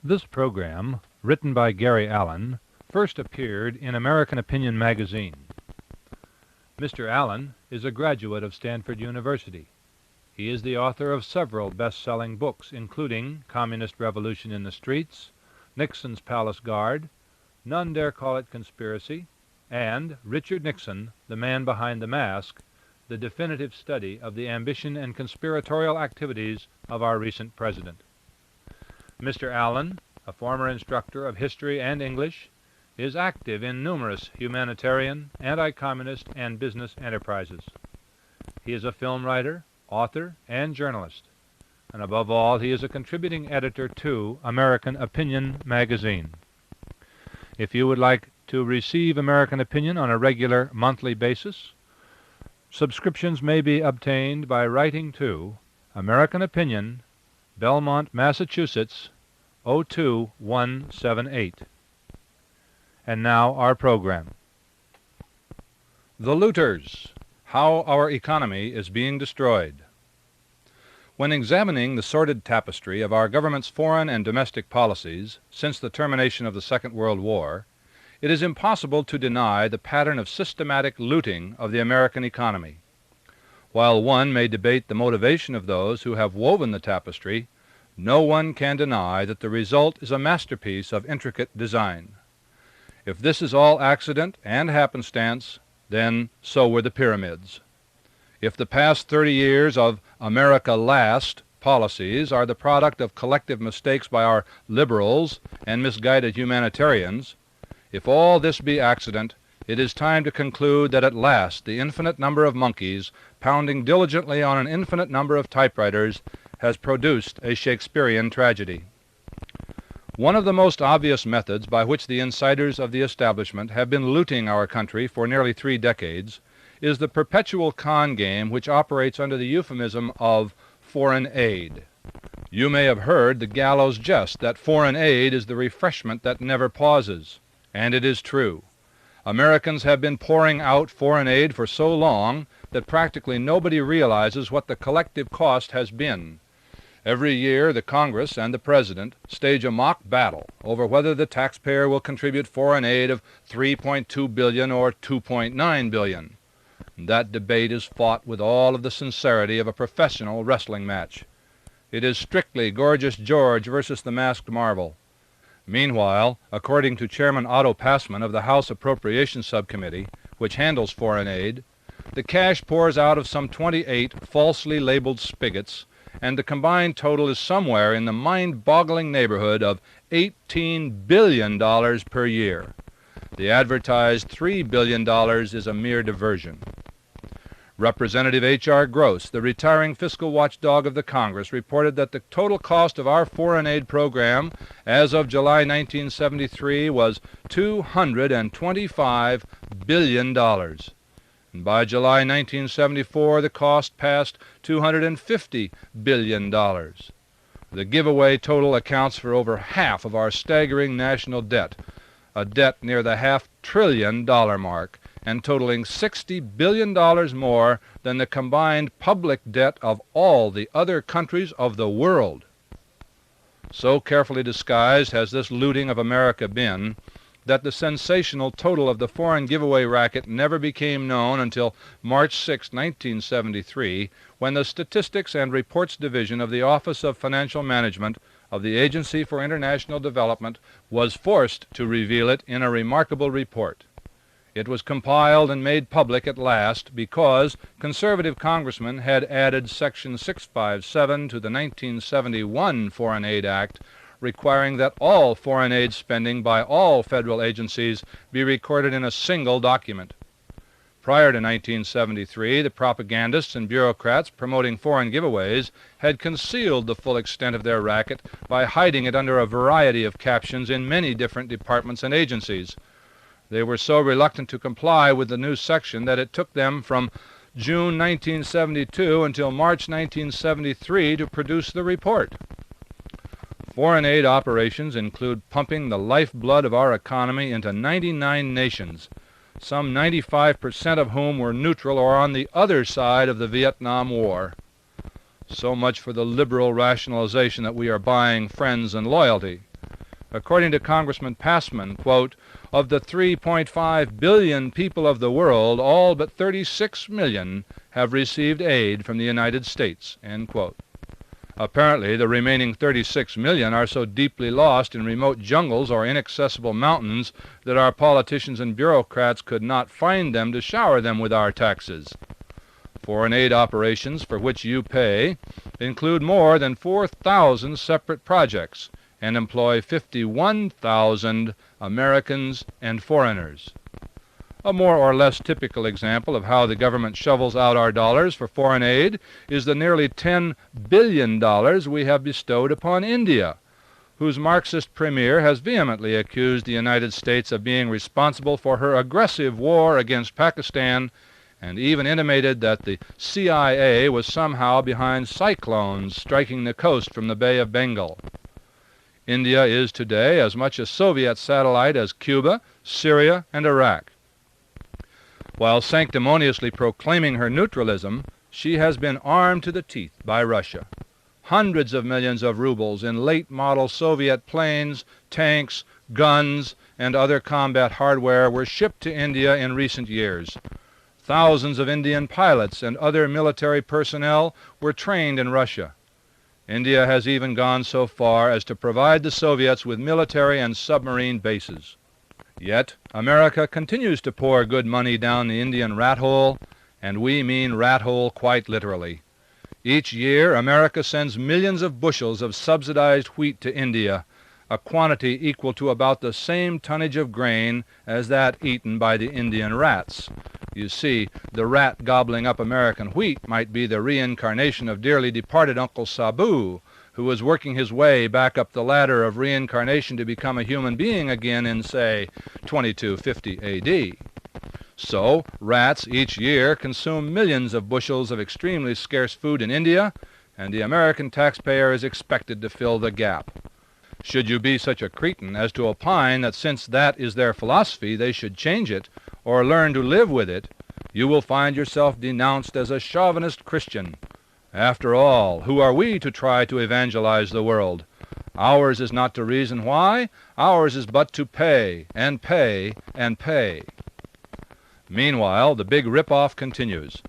This program, written by Gary Allen, first appeared in American Opinion magazine. Mr. Allen is a graduate of Stanford University. He is the author of several best-selling books, including Communist Revolution in the Streets, Nixon's Palace Guard, None Dare Call It Conspiracy, and Richard Nixon, the Man Behind the Mask, the definitive study of the ambition and conspiratorial activities of our recent president. Mr. Allen, a former instructor of history and English, is active in numerous humanitarian, anti-communist, and business enterprises. He is a film writer, author, and journalist, and above all, he is a contributing editor to American Opinion magazine. If you would like to receive American Opinion on a regular monthly basis, subscriptions may be obtained by writing to American Opinion, Belmont, Massachusetts, 02178. And now our program. The Looters: How Our Economy is Being Destroyed. When examining the sordid tapestry of our government's foreign and domestic policies since the termination of the Second World War, it is impossible to deny the pattern of systematic looting of the American economy. While one may debate the motivation of those who have woven the tapestry, no one can deny that the result is a masterpiece of intricate design. If this is all accident and happenstance, then so were the pyramids. If the past 30 years of America Last policies are the product of collective mistakes by our liberals and misguided humanitarians, if all this be accident, it is time to conclude that at last the infinite number of monkeys pounding diligently on an infinite number of typewriters has produced a Shakespearean tragedy. One of the most obvious methods by which the insiders of the establishment have been looting our country for nearly 3 decades is the perpetual con game which operates under the euphemism of foreign aid. You may have heard the gallows jest that foreign aid is the refreshment that never pauses, and it is true. Americans have been pouring out foreign aid for so long that practically nobody realizes what the collective cost has been. Every year the Congress and the President stage a mock battle over whether the taxpayer will contribute foreign aid of $3.2 billion or $2.9 billion. That debate is fought with all of the sincerity of a professional wrestling match. It is strictly Gorgeous George versus the Masked Marvel. Meanwhile, according to Chairman Otto Passman of the House Appropriations Subcommittee, which handles foreign aid, the cash pours out of some 28 falsely labeled spigots, and the combined total is somewhere in the mind-boggling neighborhood of $18 billion per year. The advertised $3 billion is a mere diversion. Representative H.R. Gross, the retiring fiscal watchdog of the Congress, reported that the total cost of our foreign aid program as of July 1973 was $225 billion. And by July 1974, the cost passed $250 billion. The giveaway total accounts for over half of our staggering national debt, a debt near the $500 billion mark, and totaling $60 billion more than the combined public debt of all the other countries of the world. So carefully disguised has this looting of America been that the sensational total of the foreign giveaway racket never became known until March 6, 1973, when the Statistics and Reports Division of the Office of Financial Management of the Agency for International Development was forced to reveal it in a remarkable report. It was compiled and made public at last because conservative congressmen had added Section 657 to the 1971 Foreign Aid Act, requiring that all foreign aid spending by all federal agencies be recorded in a single document. Prior to 1973, the propagandists and bureaucrats promoting foreign giveaways had concealed the full extent of their racket by hiding it under a variety of captions in many different departments and agencies. They were so reluctant to comply with the new section that it took them from June 1972 until March 1973 to produce the report. Foreign aid operations include pumping the lifeblood of our economy into 99 nations, some 95% of whom were neutral or on the other side of the Vietnam War. So much for the liberal rationalization that we are buying friends and loyalty. According to Congressman Passman, quote, of the 3.5 billion people of the world, all but 36 million have received aid from the United States, end quote. Apparently, the remaining 36 million are so deeply lost in remote jungles or inaccessible mountains that our politicians and bureaucrats could not find them to shower them with our taxes. Foreign aid operations for which you pay include more than 4,000 separate projects and employ 51,000 Americans and foreigners. A more or less typical example of how the government shovels out our dollars for foreign aid is the nearly $10 billion we have bestowed upon India, whose Marxist premier has vehemently accused the United States of being responsible for her aggressive war against Pakistan, and even intimated that the CIA was somehow behind cyclones striking the coast from the Bay of Bengal. India is today as much a Soviet satellite as Cuba, Syria, and Iraq. While sanctimoniously proclaiming her neutralism, she has been armed to the teeth by Russia. Hundreds of millions of rubles in late-model Soviet planes, tanks, guns, and other combat hardware were shipped to India in recent years. Thousands of Indian pilots and other military personnel were trained in Russia. India has even gone so far as to provide the Soviets with military and submarine bases. Yet America continues to pour good money down the Indian rat hole, and we mean rat hole quite literally. Each year America sends millions of bushels of subsidized wheat to India, a quantity equal to about the same tonnage of grain as that eaten by the Indian rats. You see, the rat gobbling up American wheat might be the reincarnation of dearly departed Uncle Sabu, who was working his way back up the ladder of reincarnation to become a human being again in, say, 2250 A.D. So, rats each year consume millions of bushels of extremely scarce food in India, and the American taxpayer is expected to fill the gap. Should you be such a cretin as to opine that since that is their philosophy they should change it, or learn to live with it, you will find yourself denounced as a chauvinist Christian. After all, who are we to try to evangelize the world? Ours is not to reason why, ours is but to pay, and pay, and pay. Meanwhile, the big rip-off continues.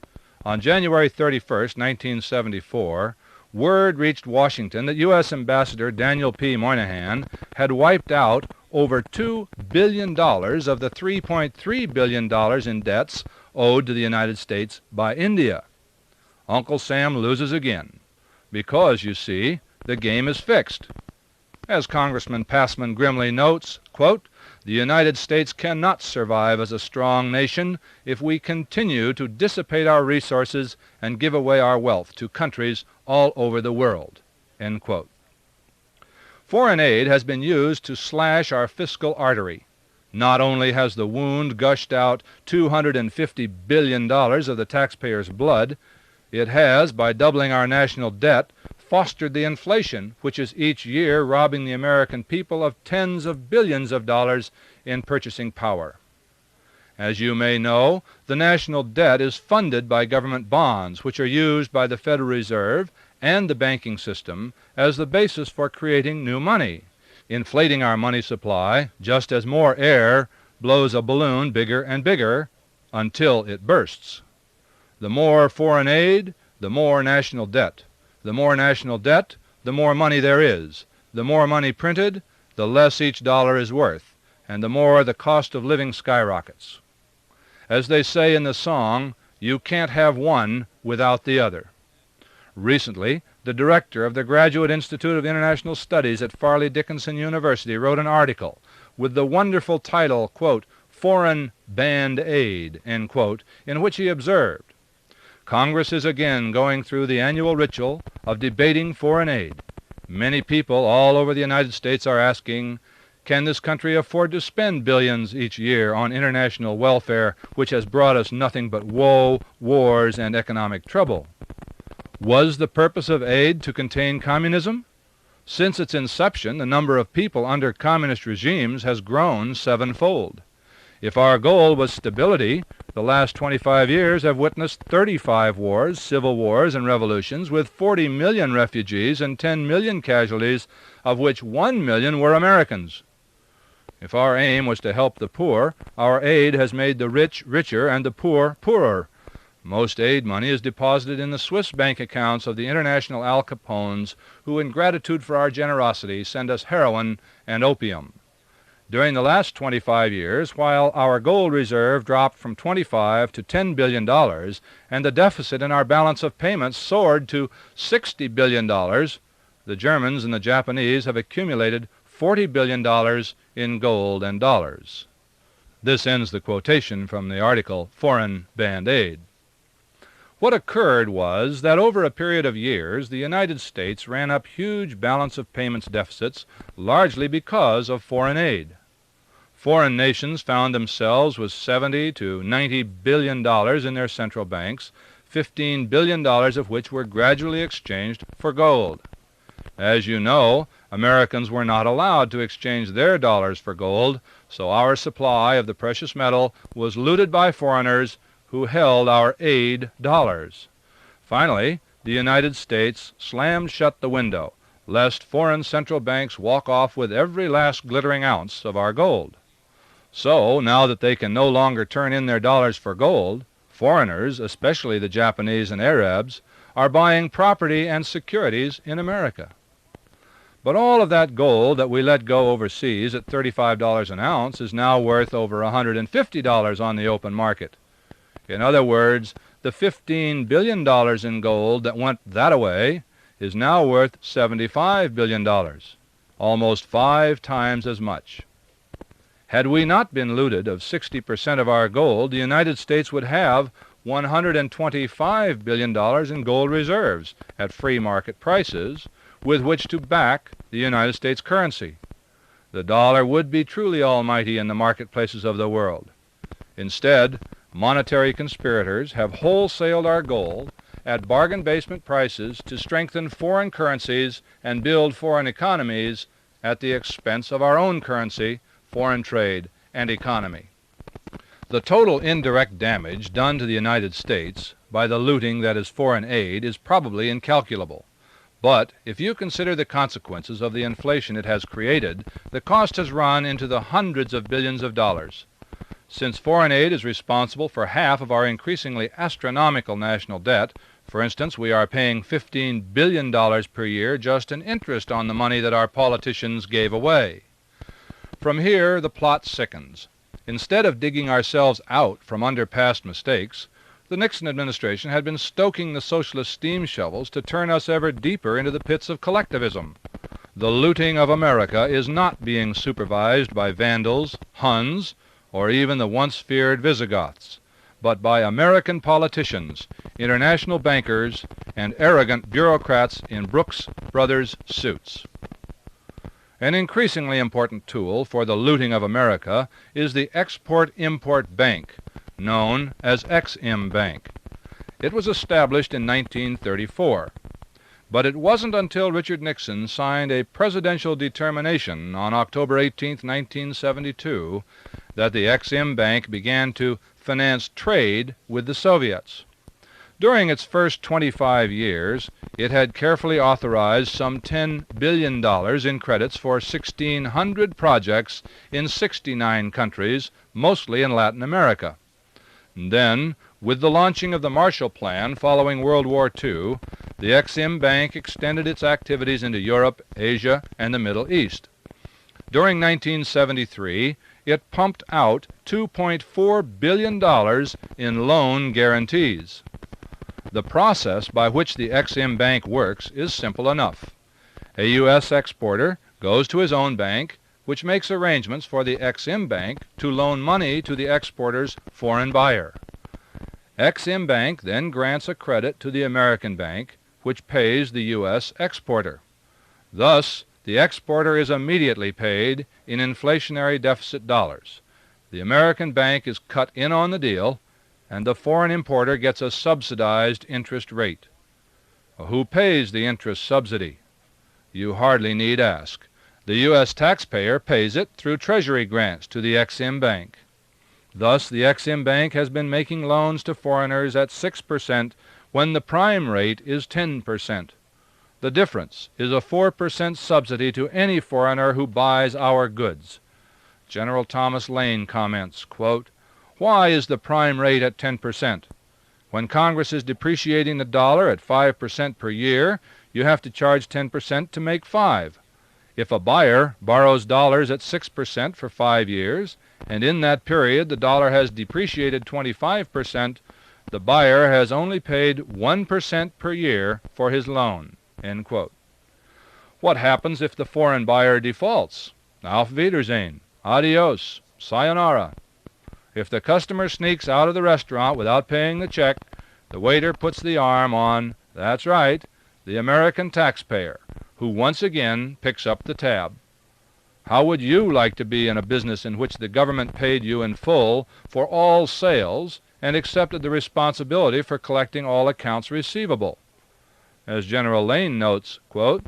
On January 31st, 1974, word reached Washington that U.S. Ambassador Daniel P. Moynihan had wiped out over $2 billion of the $3.3 billion in debts owed to the United States by India. Uncle Sam loses again, because, you see, the game is fixed. As Congressman Passman grimly notes, quote, the United States cannot survive as a strong nation if we continue to dissipate our resources and give away our wealth to countries all over the world, end quote. Foreign aid has been used to slash our fiscal artery. Not only has the wound gushed out $250 billion of the taxpayers' blood, it has, by doubling our national debt, fostered the inflation which is each year robbing the American people of tens of billions of dollars in purchasing power. As you may know, the national debt is funded by government bonds, which are used by the Federal Reserve and the banking system as the basis for creating new money, inflating our money supply just as more air blows a balloon bigger and bigger until it bursts. The more foreign aid, the more national debt. The more national debt, the more money there is. The more money printed, the less each dollar is worth, and the more the cost of living skyrockets. As they say in the song, you can't have one without the other. Recently, the director of the Graduate Institute of International Studies at Farley Dickinson University wrote an article with the wonderful title, quote, Foreign Band Aid, end quote, in which he observed, Congress is again going through the annual ritual of debating foreign aid. Many people all over the United States are asking, can this country afford to spend billions each year on international welfare which has brought us nothing but woe, wars, and economic trouble? Was the purpose of aid to contain communism? Since its inception, the number of people under communist regimes has grown sevenfold. If our goal was stability, the last 25 years have witnessed 35 wars, civil wars, and revolutions with 40 million refugees and 10 million casualties, of which 1 million were Americans. If our aim was to help the poor, our aid has made the rich richer and the poor poorer. Most aid money is deposited in the Swiss bank accounts of the international Al Capones, who in gratitude for our generosity send us heroin and opium. During the last 25 years, while our gold reserve dropped from $25 to $10 billion and the deficit in our balance of payments soared to $60 billion, the Germans and the Japanese have accumulated $40 billion in gold and dollars. This ends the quotation from the article Foreign Band Aid. What occurred was that over a period of years, the United States ran up huge balance of payments deficits, largely because of foreign aid. Foreign nations found themselves with $70 to $90 billion in their central banks, $15 billion of which were gradually exchanged for gold. As you know, Americans were not allowed to exchange their dollars for gold, so our supply of the precious metal was looted by foreigners who held our aid dollars. Finally, the United States slammed shut the window, lest foreign central banks walk off with every last glittering ounce of our gold. So, now that they can no longer turn in their dollars for gold, foreigners, especially the Japanese and Arabs, are buying property and securities in America. But all of that gold that we let go overseas at $35 an ounce is now worth over $150 on the open market. In other words, the $15 billion in gold that went that-a-way is now worth $75 billion, almost 5 times as much. Had we not been looted of 60% of our gold, the United States would have $125 billion in gold reserves at free market prices with which to back the United States currency. The dollar would be truly almighty in the marketplaces of the world. Instead, monetary conspirators have wholesaled our gold at bargain basement prices to strengthen foreign currencies and build foreign economies at the expense of our own currency, foreign trade, and economy. The total indirect damage done to the United States by the looting that is foreign aid is probably incalculable. But if you consider the consequences of the inflation it has created, the cost has run into the hundreds of billions of dollars. Since foreign aid is responsible for half of our increasingly astronomical national debt, for instance, we are paying $15 billion per year just in interest on the money that our politicians gave away. From here, the plot sickens. Instead of digging ourselves out from under past mistakes, the Nixon administration had been stoking the socialist steam shovels to turn us ever deeper into the pits of collectivism. The looting of America is not being supervised by Vandals, Huns, or even the once feared Visigoths, but by American politicians, international bankers, and arrogant bureaucrats in Brooks Brothers suits. An increasingly important tool for the looting of America is the Export-Import Bank, known as Ex-Im Bank. It was established in 1934, but it wasn't until Richard Nixon signed a presidential determination on October 18, 1972, that the Ex-Im Bank began to finance trade with the Soviets. During its first 25 years, it had carefully authorized some $10 billion in credits for 1,600 projects in 69 countries, mostly in Latin America. Then, with the launching of the Marshall Plan following World War II, the Ex-Im Bank extended its activities into Europe, Asia, and the Middle East. During 1973, it pumped out $2.4 billion in loan guarantees. The process by which the Ex-Im Bank works is simple enough. A U.S. exporter goes to his own bank, which makes arrangements for the Ex-Im Bank to loan money to the exporter's foreign buyer. Ex-Im Bank then grants a credit to the American bank, which pays the U.S. exporter. Thus, the exporter is immediately paid in inflationary deficit dollars. The American bank is cut in on the deal, and the foreign importer gets a subsidized interest rate. Who pays the interest subsidy? You hardly need ask. The U.S. taxpayer pays it through Treasury grants to the Ex-Im Bank. Thus, the Ex-Im Bank has been making loans to foreigners at 6% when the prime rate is 10%. The difference is a 4% subsidy to any foreigner who buys our goods. General Thomas Lane comments, quote, "Why is the prime rate at 10%? When Congress is depreciating the dollar at 5% per year, you have to charge 10% to make 5. If a buyer borrows dollars at 6% for 5 years, and in that period the dollar has depreciated 25%, the buyer has only paid 1% per year for his loan." End quote. What happens if the foreign buyer defaults? Auf Wiedersehen. Adios. Sayonara. If the customer sneaks out of the restaurant without paying the check, the waiter puts the arm on, that's right, the American taxpayer, who once again picks up the tab. How would you like to be in a business in which the government paid you in full for all sales and accepted the responsibility for collecting all accounts receivable? As General Lane notes, quote,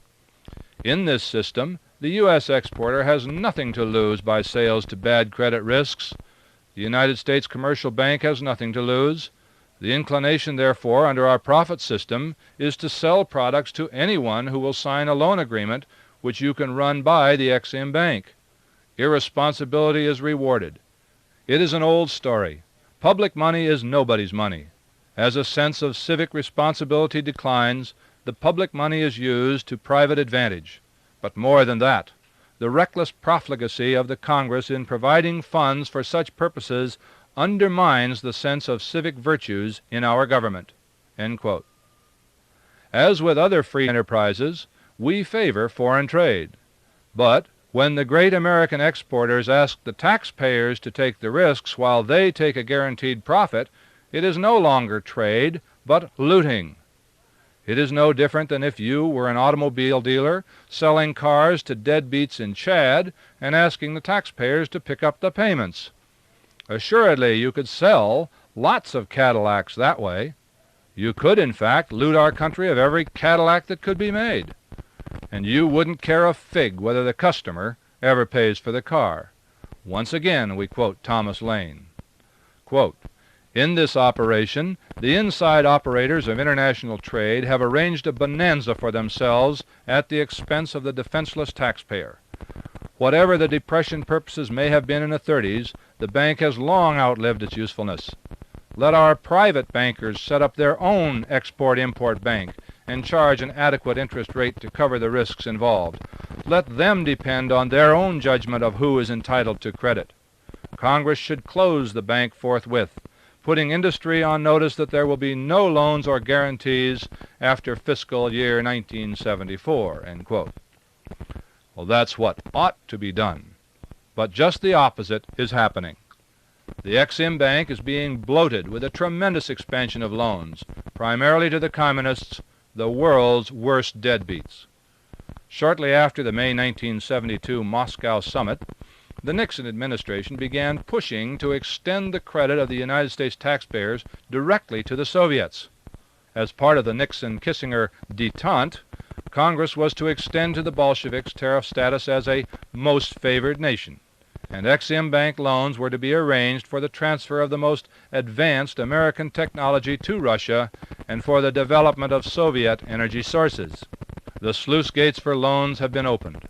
"In this system, the U.S. exporter has nothing to lose by sales to bad credit risks. The United States Commercial Bank has nothing to lose. The inclination, therefore, under our profit system is to sell products to anyone who will sign a loan agreement which you can run by the Ex-Im Bank. Irresponsibility is rewarded. It is an old story. Public money is nobody's money. As a sense of civic responsibility declines, the public money is used to private advantage. But more than that, the reckless profligacy of the Congress in providing funds for such purposes undermines the sense of civic virtues in our government." End quote. As with other free enterprises, we favor foreign trade. But when the great American exporters ask the taxpayers to take the risks while they take a guaranteed profit, it is no longer trade, but looting. It is no different than if you were an automobile dealer selling cars to deadbeats in Chad and asking the taxpayers to pick up the payments. Assuredly, you could sell lots of Cadillacs that way. You could, in fact, loot our country of every Cadillac that could be made. And you wouldn't care a fig whether the customer ever pays for the car. Once again we quote Thomas Lane. Quote, "In this operation, the inside operators of international trade have arranged a bonanza for themselves at the expense of the defenseless taxpayer. Whatever the Depression purposes may have been in the 30s, the bank has long outlived its usefulness. Let our private bankers set up their own export-import bank and charge an adequate interest rate to cover the risks involved. Let them depend on their own judgment of who is entitled to credit. Congress should close the bank forthwith, putting industry on notice that there will be no loans or guarantees after fiscal year 1974. End quote. Well, that's what ought to be done. But just the opposite is happening. The Ex-Im Bank is being bloated with a tremendous expansion of loans, primarily to the communists, the world's worst deadbeats. Shortly after the May 1972 Moscow summit, the Nixon administration began pushing to extend the credit of the United States taxpayers directly to the Soviets. As part of the Nixon-Kissinger détente, Congress was to extend to the Bolsheviks tariff status as a most favored nation, and Ex-Im Bank loans were to be arranged for the transfer of the most advanced American technology to Russia and for the development of Soviet energy sources. The sluice gates for loans have been opened.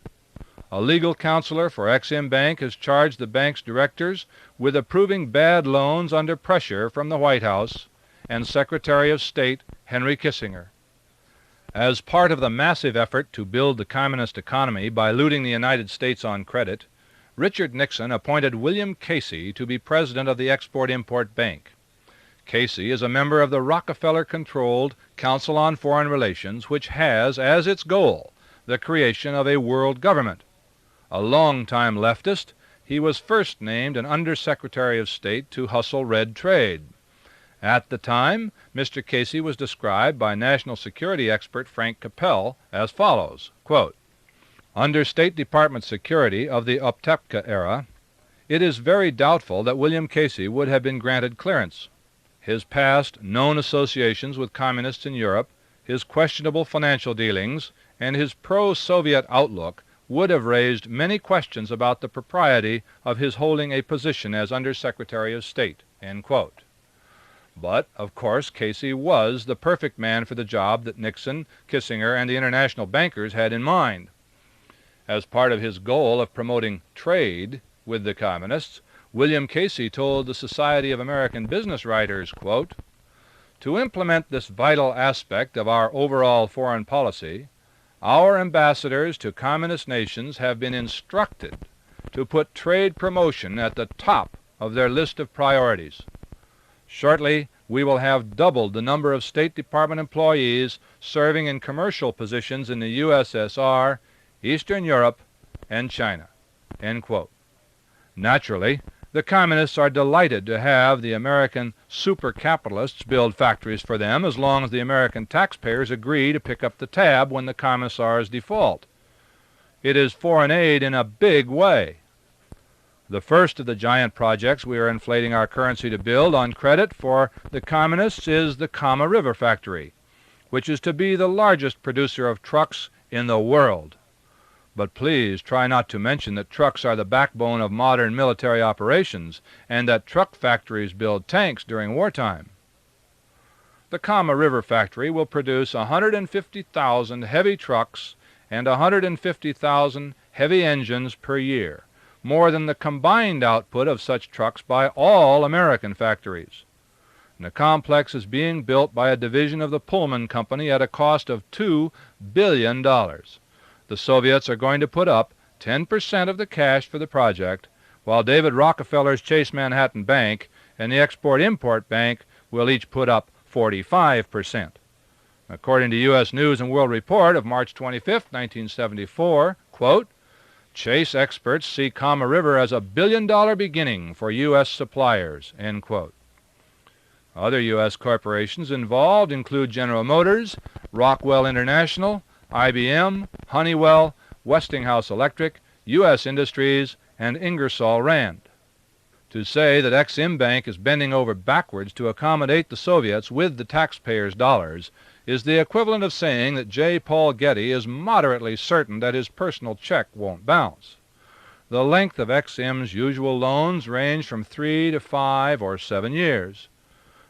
A legal counselor for Ex-Im Bank has charged the bank's directors with approving bad loans under pressure from the White House and Secretary of State Henry Kissinger. As part of the massive effort to build the communist economy by looting the United States on credit, Richard Nixon appointed William Casey to be president of the Export-Import Bank. Casey is a member of the Rockefeller-controlled Council on Foreign Relations, which has as its goal the creation of a world government. A long-time leftist, he was first named an Undersecretary of State to hustle red trade. At the time, Mr. Casey was described by national security expert Frank Capel as follows, quote, "Under State Department security of the Optepka era, it is very doubtful that William Casey would have been granted clearance. His past known associations with communists in Europe, his questionable financial dealings, and his pro-Soviet outlook would have raised many questions about the propriety of his holding a position as Undersecretary of State." End quote. But, of course, Casey was the perfect man for the job that Nixon, Kissinger, and the international bankers had in mind. As part of his goal of promoting trade with the communists, William Casey told the Society of American Business Writers, quote, "To implement this vital aspect of our overall foreign policy, our ambassadors to communist nations have been instructed to put trade promotion at the top of their list of priorities. Shortly, we will have doubled the number of State Department employees serving in commercial positions in the USSR, Eastern Europe, and China." End quote. Naturally, the communists are delighted to have the American super-capitalists build factories for them as long as the American taxpayers agree to pick up the tab when the commissars default. It is foreign aid in a big way. The first of the giant projects we are inflating our currency to build on credit for the communists is the Kama River factory, which is to be the largest producer of trucks in the world. But please try not to mention that trucks are the backbone of modern military operations and that truck factories build tanks during wartime. The Kama River factory will produce 150,000 heavy trucks and 150,000 heavy engines per year, more than the combined output of such trucks by all American factories. And the complex is being built by a division of the Pullman Company at a cost of $2 billion. The Soviets are going to put up 10% of the cash for the project, while David Rockefeller's Chase Manhattan Bank and the Export-Import Bank will each put up 45%. According to U.S. News and World Report of March 25, 1974, quote, "Chase experts see Kama River as a billion-dollar beginning for U.S. suppliers." End quote. Other U.S. corporations involved include General Motors, Rockwell International, IBM, Honeywell, Westinghouse Electric, U.S. Industries, and Ingersoll Rand. To say that Exim Bank is bending over backwards to accommodate the Soviets with the taxpayers' dollars is the equivalent of saying that J. Paul Getty is moderately certain that his personal check won't bounce. The length of Exim's usual loans range from 3 to 5 or 7 years.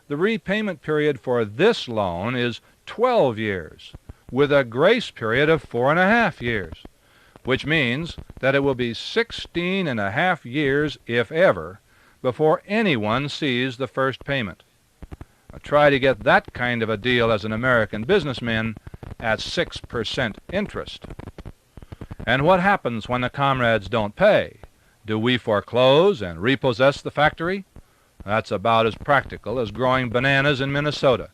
The repayment period for this loan is 12 years, with a grace period of 4.5 years, which means that it will be 16.5 years, if ever, before anyone sees the first payment. Try to get that kind of a deal as an American businessman at 6% interest. And what happens when the comrades don't pay? Do we foreclose and repossess the factory? That's about as practical as growing bananas in Minnesota.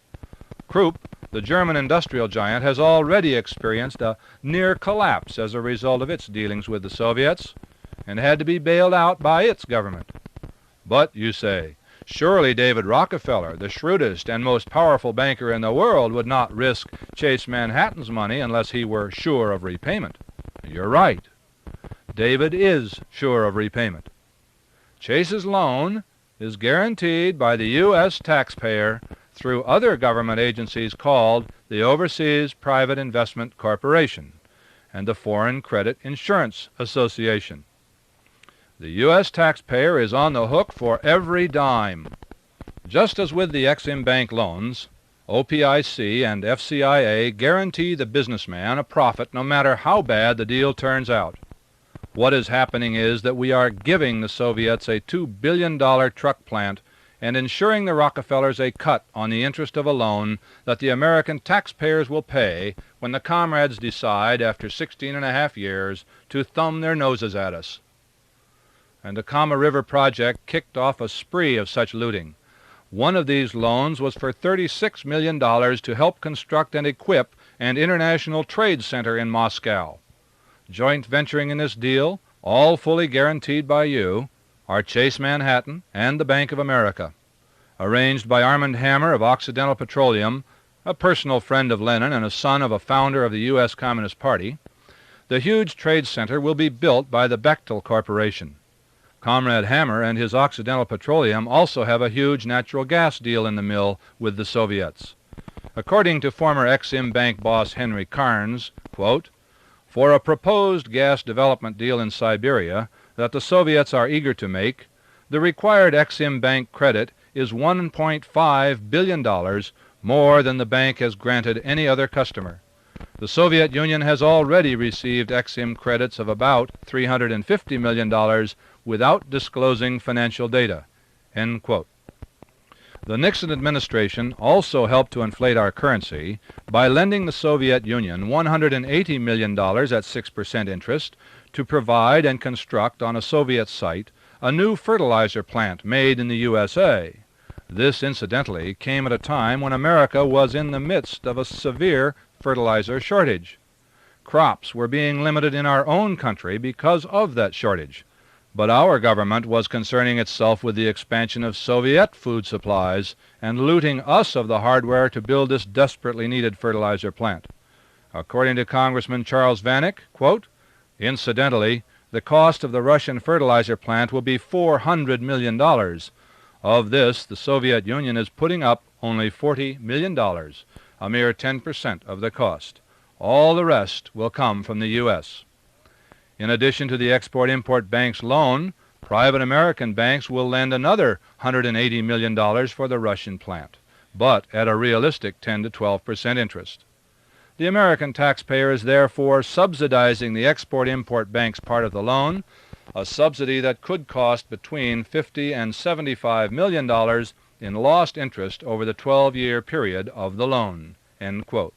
Krupp, the German industrial giant, has already experienced a near collapse as a result of its dealings with the Soviets and had to be bailed out by its government. But, you say, surely David Rockefeller, the shrewdest and most powerful banker in the world, would not risk Chase Manhattan's money unless he were sure of repayment. You're right. David is sure of repayment. Chase's loan is guaranteed by the U.S. taxpayer through other government agencies called the Overseas Private Investment Corporation and the Foreign Credit Insurance Association. The U.S. taxpayer is on the hook for every dime. Just as with the Exim Bank loans, OPIC and FCIA guarantee the businessman a profit no matter how bad the deal turns out. What is happening is that we are giving the Soviets a $2 billion truck plant and ensuring the Rockefellers a cut on the interest of a loan that the American taxpayers will pay when the comrades decide, after 16.5 years, to thumb their noses at us. And the Kama River project kicked off a spree of such looting. One of these loans was for $36 million to help construct and equip an international trade center in Moscow. Joint venturing in this deal, all fully guaranteed by you, are Chase Manhattan and the Bank of America. Arranged by Armand Hammer of Occidental Petroleum, a personal friend of Lenin and a son of a founder of the U.S. Communist Party, the huge trade center will be built by the Bechtel Corporation. Comrade Hammer and his Occidental Petroleum also have a huge natural gas deal in the mill with the Soviets. According to former Exim Bank boss Henry Carnes, quote, For a proposed gas development deal in Siberia that the Soviets are eager to make, the required Exim Bank credit is $1.5 billion, more than the bank has granted any other customer. The Soviet Union has already received Exim credits of about $350 million without disclosing financial data." End quote. The Nixon administration also helped to inflate our currency by lending the Soviet Union $180 million at 6% interest to provide and construct on a Soviet site a new fertilizer plant made in the USA. This, incidentally, came at a time when America was in the midst of a severe fertilizer shortage. Crops were being limited in our own country because of that shortage. But our government was concerning itself with the expansion of Soviet food supplies and looting us of the hardware to build this desperately needed fertilizer plant. According to Congressman Charles Vanik, quote, "Incidentally, the cost of the Russian fertilizer plant will be $400 million. Of this, the Soviet Union is putting up only $40 million, a mere 10% of the cost. All the rest will come from the U.S. In addition to the Export-Import Bank's loan, private American banks will lend another $180 million for the Russian plant, but at a realistic 10 to 12% interest. The American taxpayer is therefore subsidizing the Export-Import Bank's part of the loan, a subsidy that could cost between $50 and $75 million in lost interest over the 12-year period of the loan." End quote.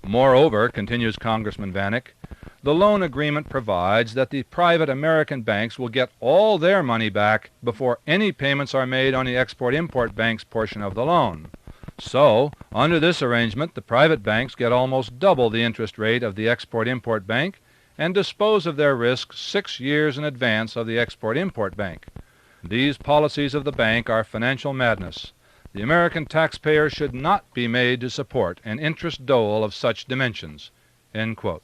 Moreover, continues Congressman Vanik, the loan agreement provides that the private American banks will get all their money back before any payments are made on the Export-Import Bank's portion of the loan. So, under this arrangement, the private banks get almost double the interest rate of the Export-Import Bank and dispose of their risk 6 years in advance of the Export-Import Bank. These policies of the bank are financial madness. The American taxpayer should not be made to support an interest dole of such dimensions." End quote.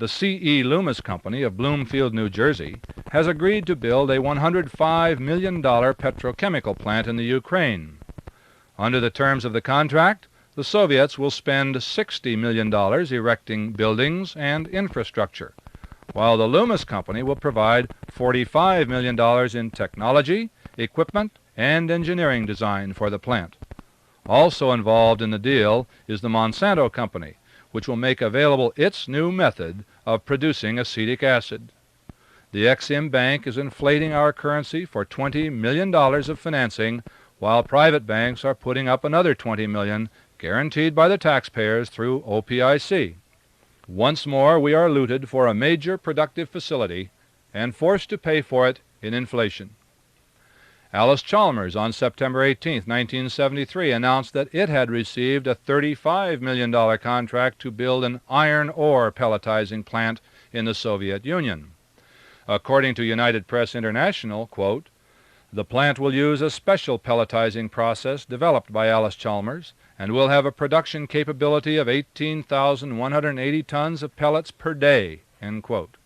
The C.E. Loomis Company of Bloomfield, New Jersey, has agreed to build a $105 million petrochemical plant in the Ukraine. Under the terms of the contract, the Soviets will spend $60 million erecting buildings and infrastructure, while the Loomis Company will provide $45 million in technology, equipment, and engineering design for the plant. Also involved in the deal is the Monsanto Company, which will make available its new method of producing acetic acid. The Exim Bank is inflating our currency for $20 million of financing, while private banks are putting up another $20 million, guaranteed by the taxpayers through OPIC. Once more we are looted for a major productive facility and forced to pay for it in inflation. Allis-Chalmers on September 18, 1973, announced that it had received a $35 million contract to build an iron ore pelletizing plant in the Soviet Union. According to United Press International, quote, "The plant will use a special pelletizing process developed by Allis-Chalmers and will have a production capability of 18,180 tons of pellets per day." End quote.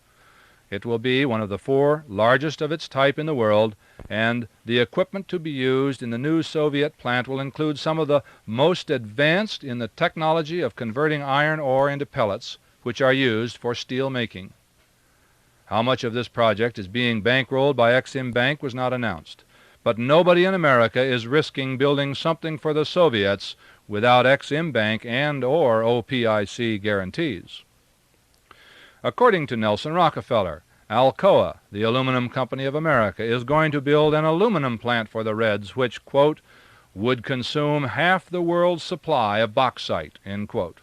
It will be one of the 4 largest of its type in the world, and the equipment to be used in the new Soviet plant will include some of the most advanced in the technology of converting iron ore into pellets, which are used for steel making. How much of this project is being bankrolled by Exim Bank was not announced, but nobody in America is risking building something for the Soviets without Exim Bank and or OPIC guarantees. According to Nelson Rockefeller, Alcoa, the Aluminum Company of America, is going to build an aluminum plant for the Reds which, quote, "would consume half the world's supply of bauxite." End quote.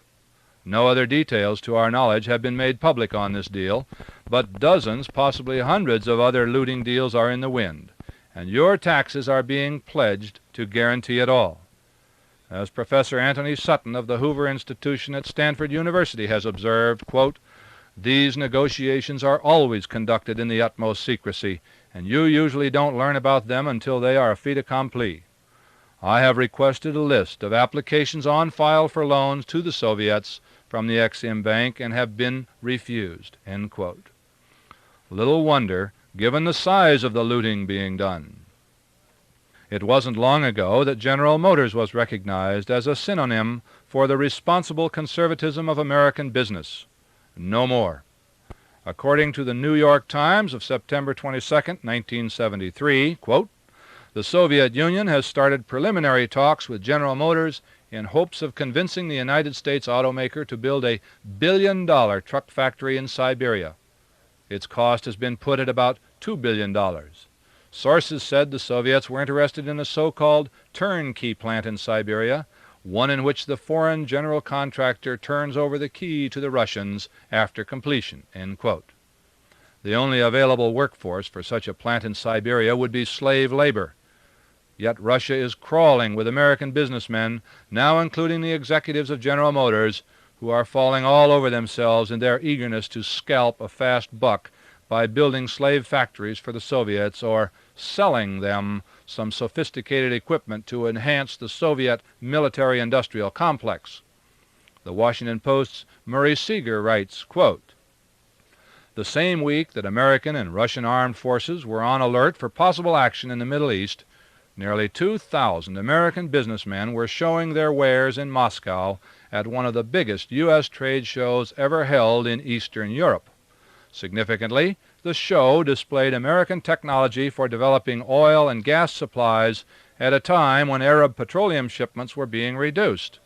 No other details to our knowledge have been made public on this deal, but dozens, possibly hundreds of other looting deals are in the wind, and your taxes are being pledged to guarantee it all. As Professor Anthony Sutton of the Hoover Institution at Stanford University has observed, quote, "These negotiations are always conducted in the utmost secrecy, and you usually don't learn about them until they are a fait accompli. I have requested a list of applications on file for loans to the Soviets from the Exim Bank and have been refused." End quote. Little wonder, given the size of the looting being done. It wasn't long ago that General Motors was recognized as a synonym for the responsible conservatism of American business. no more. According to the New York Times of September 22, 1973, quote, the Soviet Union has started preliminary talks with General Motors in hopes of convincing the United States automaker to build a billion-dollar truck factory in Siberia. Its cost has been put at about $2 billion. Sources said the Soviets were interested in a so-called turnkey plant in Siberia, one in which the foreign general contractor turns over the key to the Russians after completion, end quote. The only available workforce for such a plant in Siberia would be slave labor. Yet Russia is crawling with American businessmen, now including the executives of General Motors, who are falling all over themselves in their eagerness to scalp a fast buck by building slave factories for the Soviets or selling them some sophisticated equipment to enhance the Soviet military-industrial complex. The Washington Post's Murray Seeger writes, quote, the same week that American and Russian armed forces were on alert for possible action in the Middle East, nearly 2,000 American businessmen were showing their wares in Moscow at one of the biggest U.S. trade shows ever held in Eastern Europe. Significantly, the show displayed American technology for developing oil and gas supplies at a time when Arab petroleum shipments were being reduced.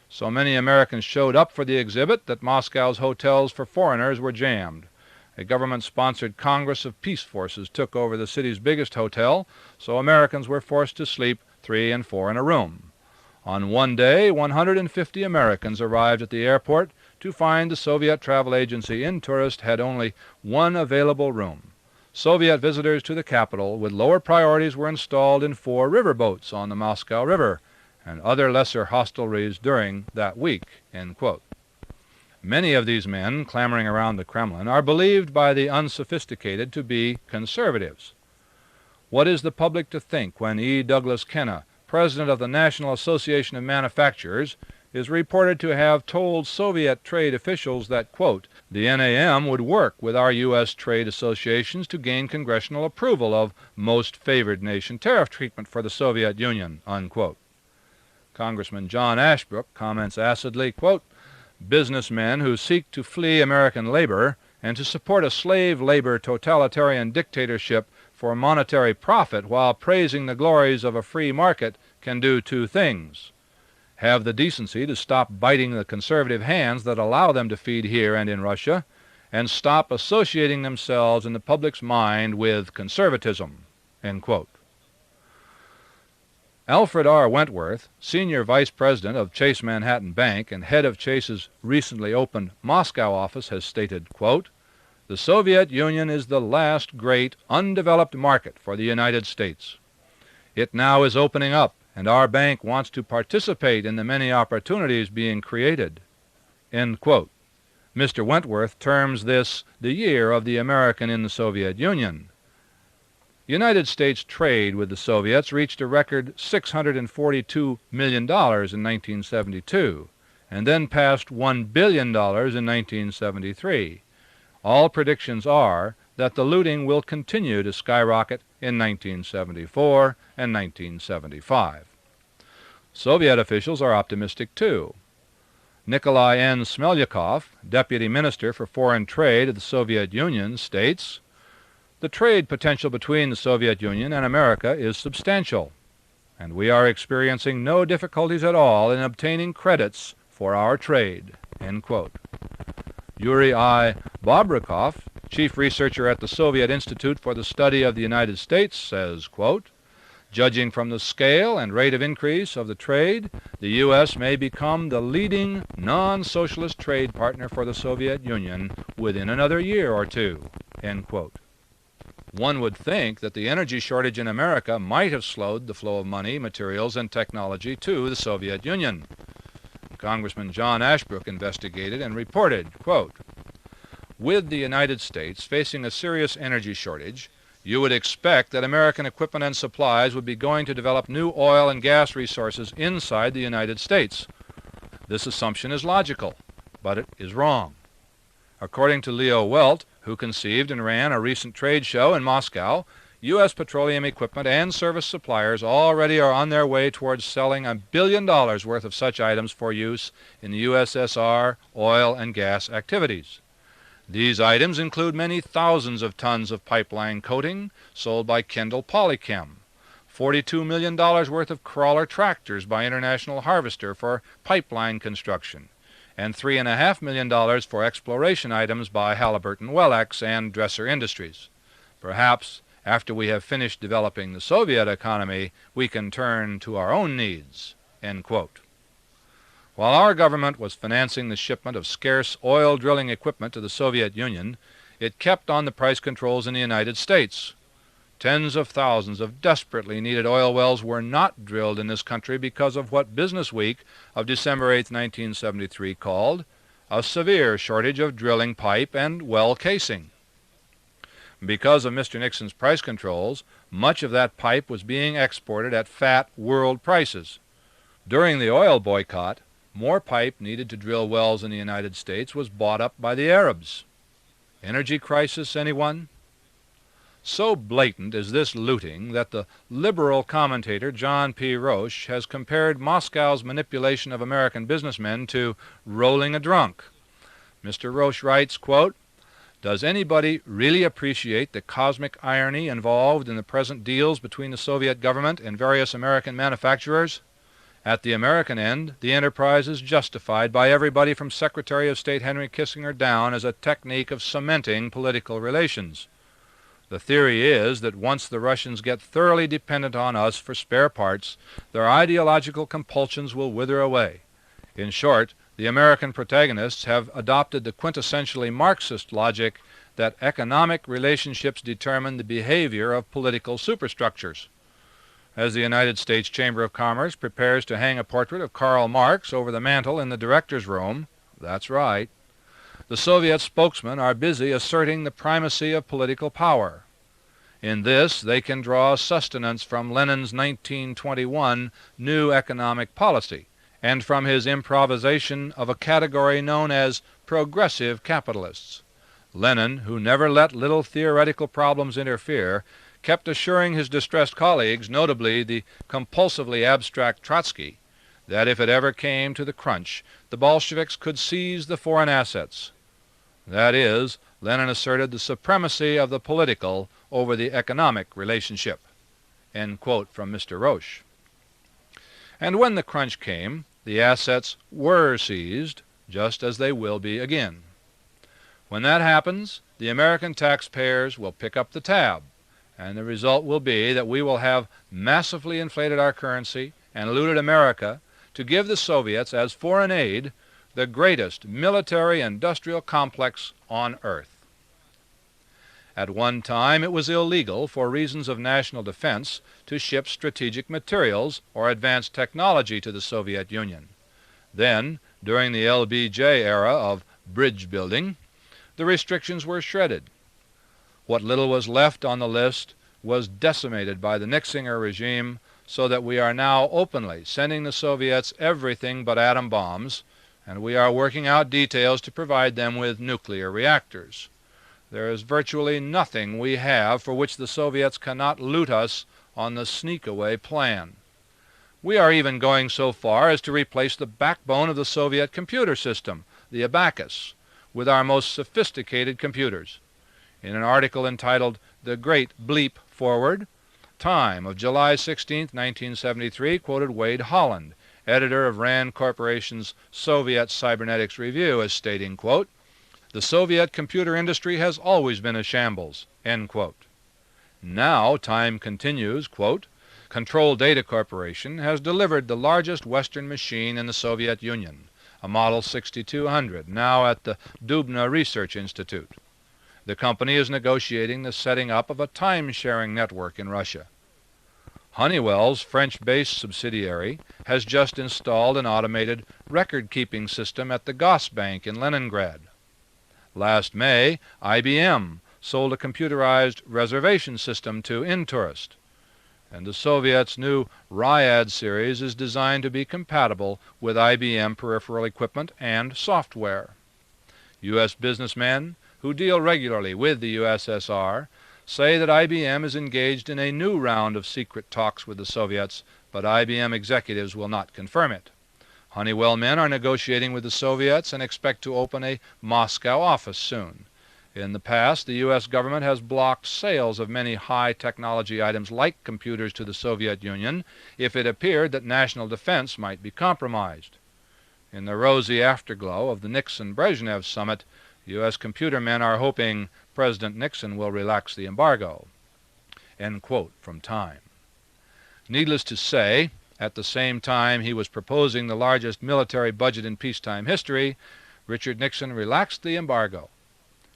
So many Americans showed up for the exhibit that Moscow's hotels for foreigners were jammed. A government-sponsored Congress of Peace Forces took over the city's biggest hotel, so Americans were forced to sleep 3 and 4 in a room. On one day, 150 Americans arrived at the airport to find the Soviet travel agency Intourist had only one available room. Soviet visitors to the capital with lower priorities were installed in 4 riverboats on the Moscow River and other lesser hostelries during that week, end quote. Many of these men clamoring around the Kremlin are believed by the unsophisticated to be conservatives. What is the public to think when E. Douglas Kenna, president of the National Association of Manufacturers, is reported to have told Soviet trade officials that, quote, the NAM would work with our U.S. trade associations to gain congressional approval of most favored nation tariff treatment for the Soviet Union, unquote. Congressman John Ashbrook comments acidly, quote, businessmen who seek to flee American labor and to support a slave labor totalitarian dictatorship for monetary profit while praising the glories of a free market can do 2 things. Have the decency to stop biting the conservative hands that allow them to feed here and in Russia, and stop associating themselves in the public's mind with conservatism, end quote. Alfred R. Wentworth, senior vice president of Chase Manhattan Bank and head of Chase's recently opened Moscow office, has stated, quote, the Soviet Union is the last great undeveloped market for the United States. It now is opening up, and our bank wants to participate in the many opportunities being created, end quote. Mr. Wentworth terms this the year of the American in the Soviet Union. United States trade with the Soviets reached a record $642 million in 1972, and then passed $1 billion in 1973. All predictions are that the looting will continue to skyrocket in 1974 and 1975. Soviet officials are optimistic too. Nikolai N. Smelyakov, Deputy Minister for Foreign Trade of the Soviet Union, states, the trade potential between the Soviet Union and America is substantial, and we are experiencing no difficulties at all in obtaining credits for our trade, end quote. Yuri I. Bobrikov, chief researcher at the Soviet Institute for the Study of the United States, says, quote, judging from the scale and rate of increase of the trade, the U.S. may become the leading non-socialist trade partner for the Soviet Union within another year or 2, end quote. One would think that the energy shortage in America might have slowed the flow of money, materials, and technology to the Soviet Union. Congressman John Ashbrook investigated and reported, quote, with the United States facing a serious energy shortage, you would expect that American equipment and supplies would be going to develop new oil and gas resources inside the United States. This assumption is logical, but it is wrong. According to Leo Welt, who conceived and ran a recent trade show in Moscow, U.S. petroleum equipment and service suppliers already are on their way towards selling $1 billion worth of such items for use in the USSR oil and gas activities. These items include many thousands of tons of pipeline coating sold by Kendall Polychem, $42 million worth of crawler tractors by International Harvester for pipeline construction, and $3.5 million for exploration items by Halliburton Wellex and Dresser Industries. Perhaps after we have finished developing the Soviet economy, we can turn to our own needs." End quote. While our government was financing the shipment of scarce oil drilling equipment to the Soviet Union, it kept on the price controls in the United States. Tens of thousands of desperately needed oil wells were not drilled in this country because of what Business Week of December 8, 1973 called a severe shortage of drilling pipe and well casing. Because of Mr. Nixon's price controls, much of that pipe was being exported at fat world prices. During the oil boycott, more pipe needed to drill wells in the United States was bought up by the Arabs. Energy crisis, anyone? So blatant is this looting that the liberal commentator John P. Roche has compared Moscow's manipulation of American businessmen to rolling a drunk. Mr. Roche writes, quote, "Does anybody really appreciate the cosmic irony involved in the present deals between the Soviet government and various American manufacturers? At the American end, the enterprise is justified by everybody from Secretary of State Henry Kissinger down as a technique of cementing political relations. The theory is that once the Russians get thoroughly dependent on us for spare parts, their ideological compulsions will wither away. In short, the American protagonists have adopted the quintessentially Marxist logic that economic relationships determine the behavior of political superstructures. As the United States Chamber of Commerce prepares to hang a portrait of Karl Marx over the mantel in the director's room, that's right, the Soviet spokesmen are busy asserting the primacy of political power. In this, they can draw sustenance from Lenin's 1921 New Economic Policy and from his improvisation of a category known as progressive capitalists. Lenin, who never let little theoretical problems interfere, kept assuring his distressed colleagues, notably the compulsively abstract Trotsky, that if it ever came to the crunch, the Bolsheviks could seize the foreign assets. That is, Lenin asserted the supremacy of the political over the economic relationship." End quote from Mr. Roche. And when the crunch came, the assets were seized, just as they will be again. When that happens, the American taxpayers will pick up the tab, and the result will be that we will have massively inflated our currency and looted America to give the Soviets, as foreign aid, the greatest military-industrial complex on Earth. At one time it was illegal, for reasons of national defense, to ship strategic materials or advanced technology to the Soviet Union. Then, during the LBJ era of bridge building, the restrictions were shredded. What little was left on the list was decimated by the Nixinger regime, so that we are now openly sending the Soviets everything but atom bombs, and we are working out details to provide them with nuclear reactors. There is virtually nothing we have for which the Soviets cannot loot us on the sneak-away plan. We are even going so far as to replace the backbone of the Soviet computer system, the Abacus, with our most sophisticated computers. In an article entitled "The Great Bleep Forward," Time of July 16, 1973, quoted Wade Holland, editor of RAND Corporation's Soviet Cybernetics Review, as stating, quote, "The Soviet computer industry has always been a shambles." End quote. Now, Time continues, quote, "Control Data Corporation has delivered the largest Western machine in the Soviet Union, a Model 6200, now at the Dubna Research Institute. The company is negotiating the setting up of a time-sharing network in Russia. Honeywell's French-based subsidiary has just installed an automated record-keeping system at the Goss Bank in Leningrad. Last May, IBM sold a computerized reservation system to Intourist, and the Soviets' new Ryad series is designed to be compatible with IBM peripheral equipment and software. U.S. businessmen who deal regularly with the USSR say that IBM is engaged in a new round of secret talks with the Soviets, but IBM executives will not confirm it. Honeywell men are negotiating with the Soviets and expect to open a Moscow office soon. In the past, the U.S. government has blocked sales of many high-technology items like computers to the Soviet Union if it appeared that national defense might be compromised. In the rosy afterglow of the Nixon-Brezhnev summit, U.S. computer men are hoping President Nixon will relax the embargo." End quote from Time. Needless to say, at the same time he was proposing the largest military budget in peacetime history, Richard Nixon relaxed the embargo.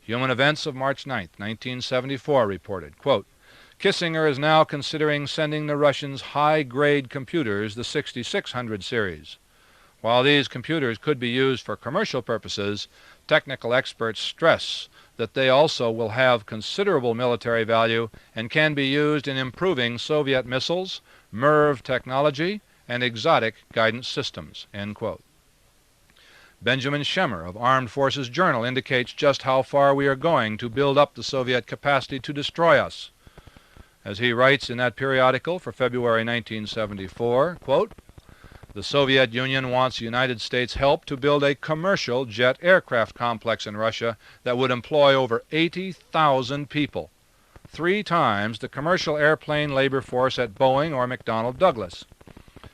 Human Events of March 9, 1974 reported, quote, "Kissinger is now considering sending the Russians high-grade computers, the 6600 series. While these computers could be used for commercial purposes, technical experts stress that they also will have considerable military value and can be used in improving Soviet missiles, MIRV technology, and exotic guidance systems." End quote. Benjamin Schemmer of Armed Forces Journal indicates just how far we are going to build up the Soviet capacity to destroy us. As he writes in that periodical for February 1974, quote, "The Soviet Union wants United States help to build a commercial jet aircraft complex in Russia that would employ over 80,000 people, 3 times the commercial airplane labor force at Boeing or McDonnell Douglas.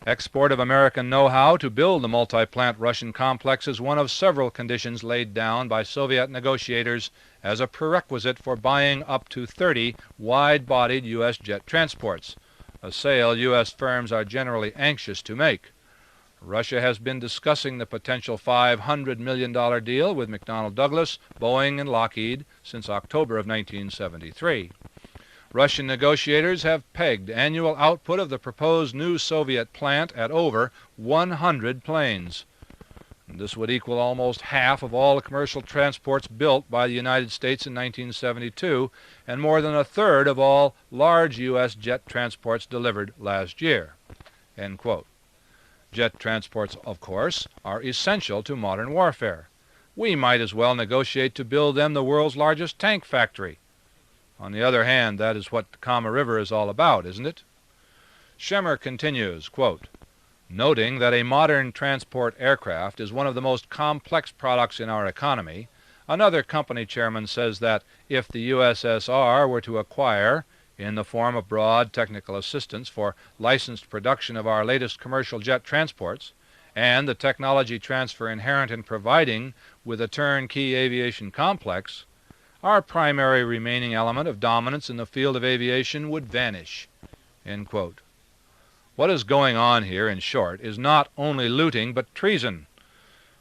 Export of American know-how to build the multi-plant Russian complex is one of several conditions laid down by Soviet negotiators as a prerequisite for buying up to 30 wide-bodied U.S. jet transports, a sale U.S. firms are generally anxious to make. Russia has been discussing the potential $500 million deal with McDonnell Douglas, Boeing, and Lockheed since October of 1973. Russian negotiators have pegged annual output of the proposed new Soviet plant at over 100 planes. This would equal almost half of all the commercial transports built by the United States in 1972 and more than a third of all large U.S. jet transports delivered last year." End quote. Jet transports, of course, are essential to modern warfare. We might as well negotiate to build them the world's largest tank factory. On the other hand, that is what the Kama River is all about, isn't it? Schemmer continues, quote, "Noting that a modern transport aircraft is one of the most complex products in our economy, another company chairman says that if the USSR were to acquire, in the form of broad technical assistance for licensed production of our latest commercial jet transports, and the technology transfer inherent in providing with a turnkey aviation complex, our primary remaining element of dominance in the field of aviation would vanish." End quote. What is going on here, in short, is not only looting but treason.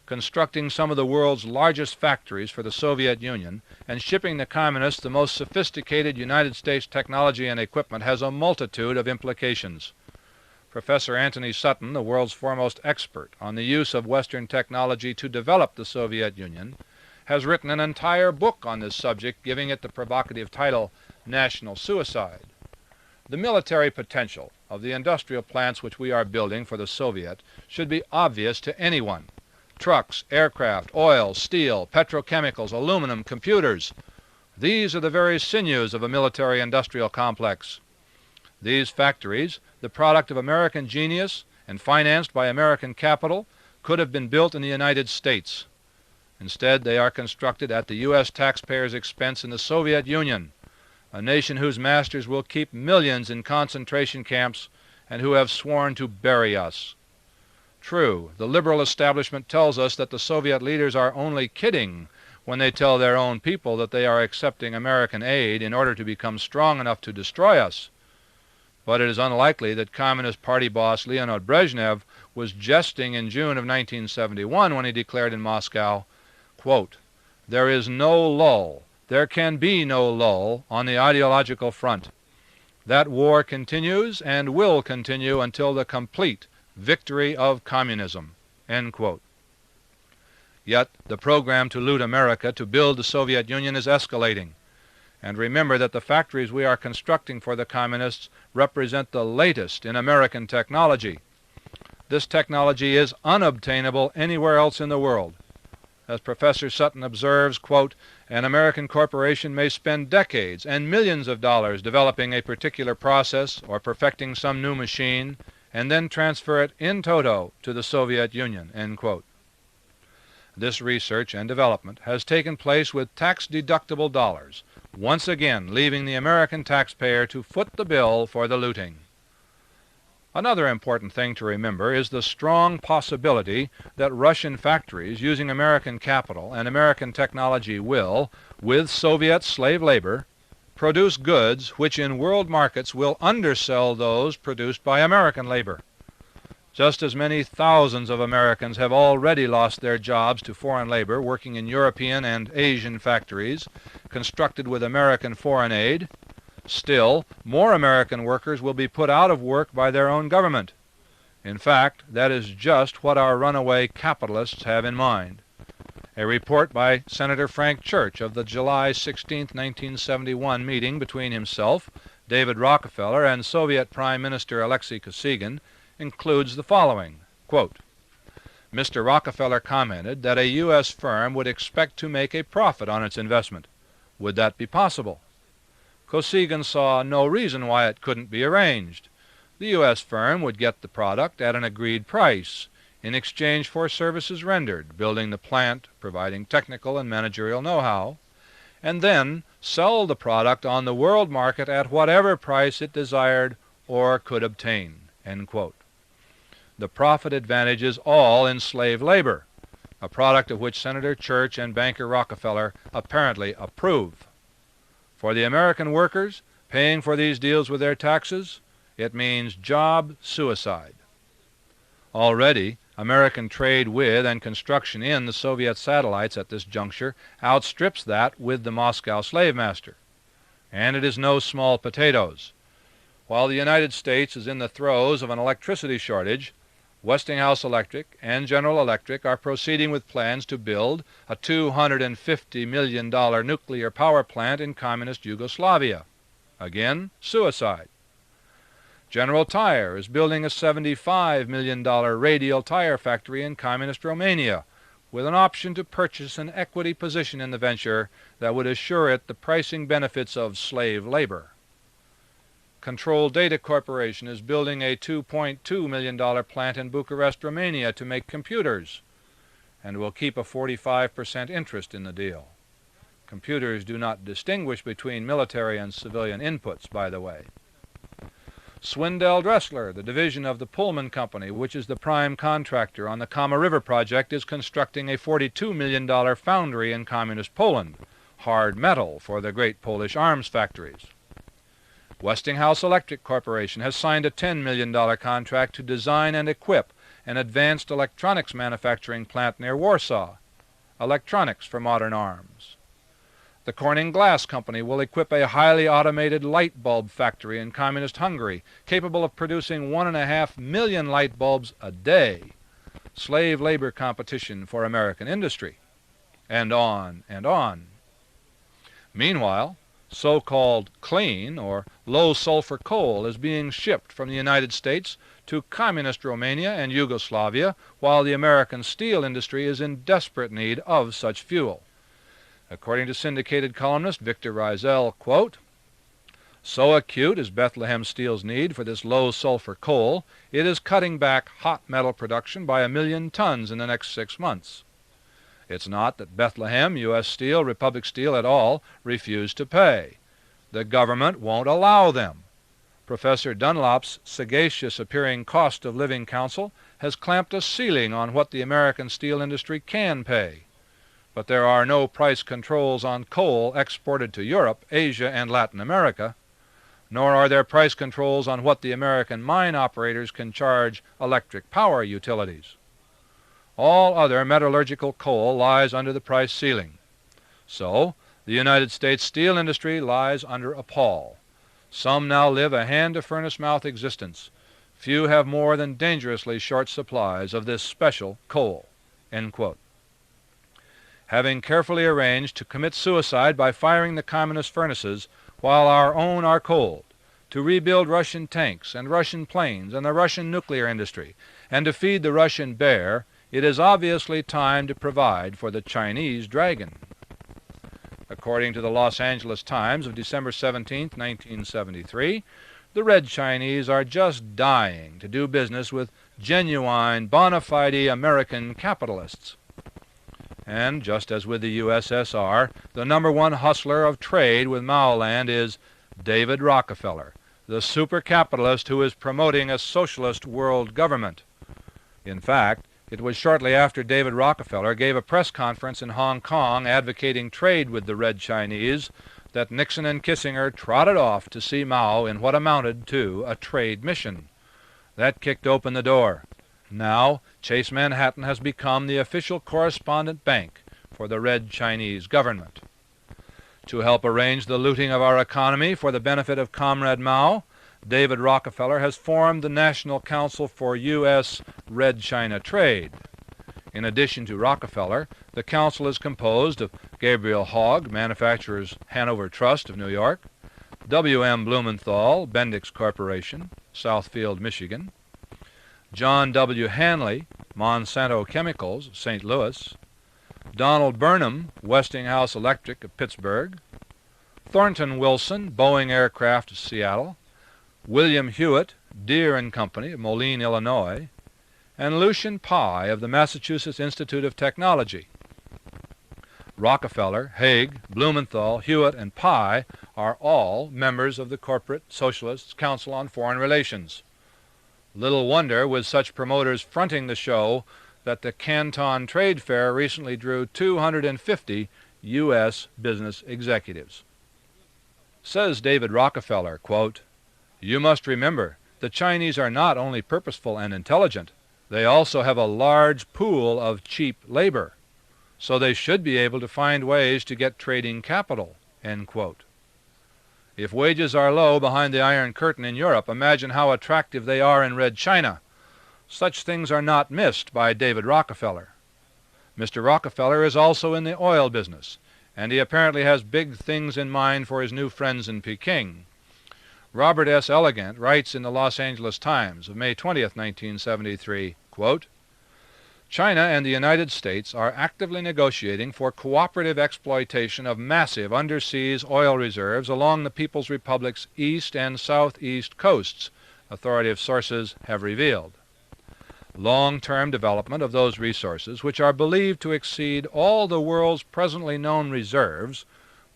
Constructing some of the world's largest factories for the Soviet Union and shipping the Communists the most sophisticated United States technology and equipment has a multitude of implications. Professor Anthony Sutton, the world's foremost expert on the use of Western technology to develop the Soviet Union, has written an entire book on this subject, giving it the provocative title, "National Suicide." The military potential of the industrial plants which we are building for the Soviet should be obvious to anyone. Trucks, aircraft, oil, steel, petrochemicals, aluminum, computers. These are the very sinews of a military-industrial complex. These factories, the product of American genius and financed by American capital, could have been built in the United States. Instead, they are constructed at the U.S. taxpayers' expense in the Soviet Union, a nation whose masters will keep millions in concentration camps and who have sworn to bury us. True, the liberal establishment tells us that the Soviet leaders are only kidding when they tell their own people that they are accepting American aid in order to become strong enough to destroy us. But it is unlikely that Communist Party boss Leonid Brezhnev was jesting in June of 1971 when he declared in Moscow, quote, "There is no lull, there can be no lull on the ideological front. That war continues and will continue until the complete victory of communism." End quote. Yet the program to loot America to build the Soviet Union is escalating. And remember that the factories we are constructing for the Communists represent the latest in American technology. This technology is unobtainable anywhere else in the world. As Professor Sutton observes, quote, An American corporation may spend decades and millions of dollars developing a particular process or perfecting some new machine, and then transfer it in toto to the Soviet Union." End quote. This research and development has taken place with tax-deductible dollars, once again leaving the American taxpayer to foot the bill for the looting. Another important thing to remember is the strong possibility that Russian factories using American capital and American technology will, with Soviet slave labor, produce goods which in world markets will undersell those produced by American labor. Just as many thousands of Americans have already lost their jobs to foreign labor working in European and Asian factories constructed with American foreign aid, still more American workers will be put out of work by their own government. In fact, that is just what our runaway capitalists have in mind. A report by Senator Frank Church of the July 16, 1971 meeting between himself, David Rockefeller, and Soviet Prime Minister Alexei Kosygin includes the following, quote, "Mr. Rockefeller commented that a U.S. firm would expect to make a profit on its investment. Would that be possible? Kosygin saw no reason why it couldn't be arranged. The U.S. firm would get the product at an agreed price in exchange for services rendered, building the plant, providing technical and managerial know-how, and then sell the product on the world market at whatever price it desired or could obtain." End quote. The profit advantage is all in slave labor, a product of which Senator Church and banker Rockefeller apparently approve. For the American workers, paying for these deals with their taxes, it means job suicide. Already, American trade with and construction in the Soviet satellites at this juncture outstrips that with the Moscow slave master. And it is no small potatoes. While the United States is in the throes of an electricity shortage, Westinghouse Electric and General Electric are proceeding with plans to build a $250 million nuclear power plant in communist Yugoslavia. Again, suicide. General Tire is building a $75 million radial tire factory in communist Romania, with an option to purchase an equity position in the venture that would assure it the pricing benefits of slave labor. Control Data Corporation is building a $2.2 million plant in Bucharest, Romania to make computers, and will keep a 45% interest in the deal. Computers do not distinguish between military and civilian inputs, by the way. Swindell Dressler, the division of the Pullman Company, which is the prime contractor on the Kama River project, is constructing a $42 million foundry in communist Poland, hard metal for the great Polish arms factories. Westinghouse Electric Corporation has signed a $10 million contract to design and equip an advanced electronics manufacturing plant near Warsaw, electronics for modern arms. The Corning Glass Company will equip a highly automated light bulb factory in communist Hungary, capable of producing 1.5 million light bulbs a day. Slave labor competition for American industry. And on and on. Meanwhile, so-called clean or low-sulfur coal is being shipped from the United States to communist Romania and Yugoslavia, while the American steel industry is in desperate need of such fuel. According to syndicated columnist Victor Riesel, quote, "So acute is Bethlehem Steel's need for this low-sulfur coal, it is cutting back hot metal production by 1 million tons in the next 6 months. It's not that Bethlehem, U.S. Steel, Republic Steel et al. Refuse to pay. The government won't allow them. Professor Dunlop's sagacious-appearing cost of living council has clamped a ceiling on what the American steel industry can pay. But there are no price controls on coal exported to Europe, Asia, and Latin America, nor are there price controls on what the American mine operators can charge electric power utilities. All other metallurgical coal lies under the price ceiling. So, the United States steel industry lies under a pall. Some now live a hand-to-furnace-mouth existence. Few have more than dangerously short supplies of this special coal." End quote. Having carefully arranged to commit suicide by firing the communist furnaces while our own are cold, to rebuild Russian tanks and Russian planes and the Russian nuclear industry, and to feed the Russian bear, it is obviously time to provide for the Chinese dragon. According to the Los Angeles Times of December 17, 1973, the Red Chinese are just dying to do business with genuine, bona fide American capitalists. And just as with the USSR, the #1 hustler of trade with Maoland is David Rockefeller, the super-capitalist who is promoting a socialist world government. In fact, it was shortly after David Rockefeller gave a press conference in Hong Kong advocating trade with the Red Chinese that Nixon and Kissinger trotted off to see Mao in what amounted to a trade mission. That kicked open the door. Now, Chase Manhattan has become the official correspondent bank for the Red Chinese government. To help arrange the looting of our economy for the benefit of Comrade Mao, David Rockefeller has formed the National Council for U.S. Red China Trade. In addition to Rockefeller, the council is composed of Gabriel Hogg, Manufacturers Hanover Trust of New York, W.M. Blumenthal, Bendix Corporation, Southfield, Michigan, John W. Hanley, Monsanto Chemicals, St. Louis, Donald Burnham, Westinghouse Electric of Pittsburgh, Thornton Wilson, Boeing Aircraft of Seattle, William Hewitt, Deere & Company of Moline, Illinois, and Lucian Pye of the Massachusetts Institute of Technology. Rockefeller, Haig, Blumenthal, Hewitt, and Pye are all members of the Corporate Socialists' Council on Foreign Relations. Little wonder, with such promoters fronting the show, that the Canton Trade Fair recently drew 250 U.S. business executives. Says David Rockefeller, quote, "You must remember, the Chinese are not only purposeful and intelligent, they also have a large pool of cheap labor, so they should be able to find ways to get trading capital." End quote. If wages are low behind the Iron Curtain in Europe, imagine how attractive they are in Red China. Such things are not missed by David Rockefeller. Mr. Rockefeller is also in the oil business, and he apparently has big things in mind for his new friends in Peking. Robert S. Elegant writes in the Los Angeles Times of May 20, 1973, quote, "China and the United States are actively negotiating for cooperative exploitation of massive underseas oil reserves along the People's Republic's east and southeast coasts," authoritative sources have revealed. Long-term development of those resources, which are believed to exceed all the world's presently known reserves,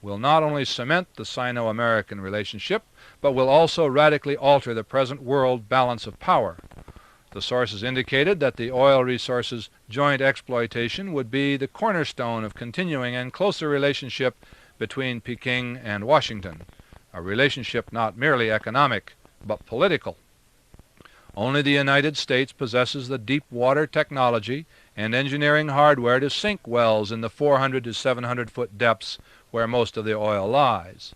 will not only cement the Sino-American relationship, but will also radically alter the present world balance of power. The sources indicated that the oil resources joint exploitation would be the cornerstone of continuing and closer relationship between Peking and Washington, a relationship not merely economic, but political. Only the United States possesses the deep water technology and engineering hardware to sink wells in the 400 to 700-foot depths where most of the oil lies.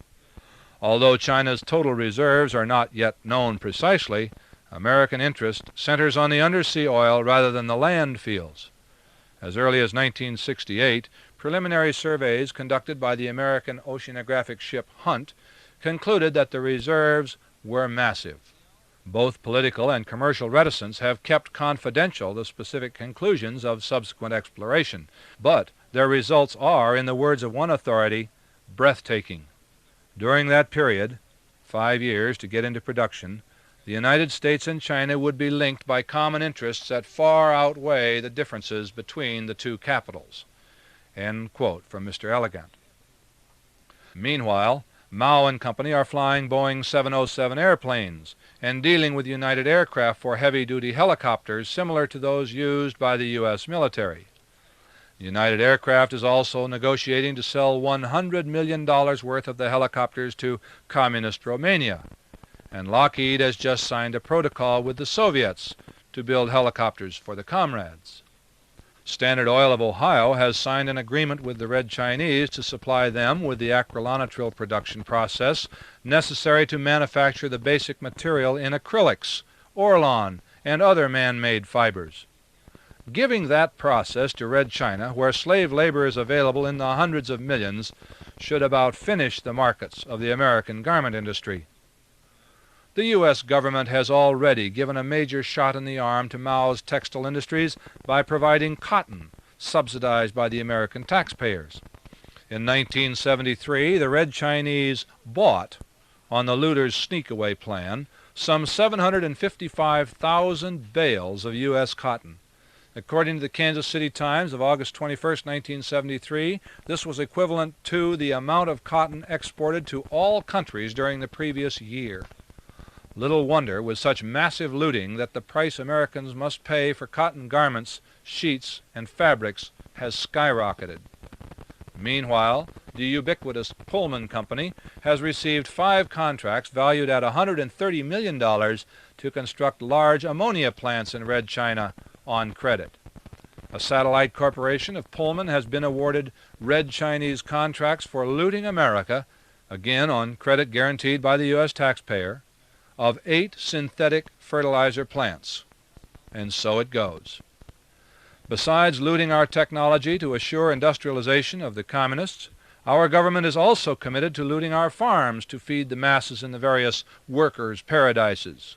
Although China's total reserves are not yet known precisely, American interest centers on the undersea oil rather than the land fields. As early as 1968, preliminary surveys conducted by the American oceanographic ship Hunt concluded that the reserves were massive. Both political and commercial reticents have kept confidential the specific conclusions of subsequent exploration, but their results are, in the words of one authority, breathtaking. During that period, 5 years to get into production, the United States and China would be linked by common interests that far outweigh the differences between the two capitals. End quote from Mr. Elegant. Meanwhile, Mao and Company are flying Boeing 707 airplanes and dealing with United Aircraft for heavy-duty helicopters similar to those used by the U.S. military. United Aircraft is also negotiating to sell $100 million worth of the helicopters to Communist Romania, and Lockheed has just signed a protocol with the Soviets to build helicopters for the comrades. Standard Oil of Ohio has signed an agreement with the Red Chinese to supply them with the acrylonitrile production process necessary to manufacture the basic material in acrylics, Orlon, and other man-made fibers. Giving that process to Red China, where slave labor is available in the hundreds of millions, should about finish the markets of the American garment industry. The U.S. government has already given a major shot in the arm to Mao's textile industries by providing cotton, subsidized by the American taxpayers. In 1973, the Red Chinese bought, on the looters' sneak-away plan, some 755,000 bales of U.S. cotton. According to the Kansas City Times of August 21, 1973, this was equivalent to the amount of cotton exported to all countries during the previous year. Little wonder, with such massive looting, that the price Americans must pay for cotton garments, sheets, and fabrics has skyrocketed. Meanwhile, the ubiquitous Pullman Company has received 5 contracts valued at $130 million to construct large ammonia plants in Red China on credit. A satellite corporation of Pullman has been awarded Red Chinese contracts for looting America, again on credit guaranteed by the U.S. taxpayer, of 8 synthetic fertilizer plants. And so it goes. Besides looting our technology to assure industrialization of the communists, our government is also committed to looting our farms to feed the masses in the various workers' paradises.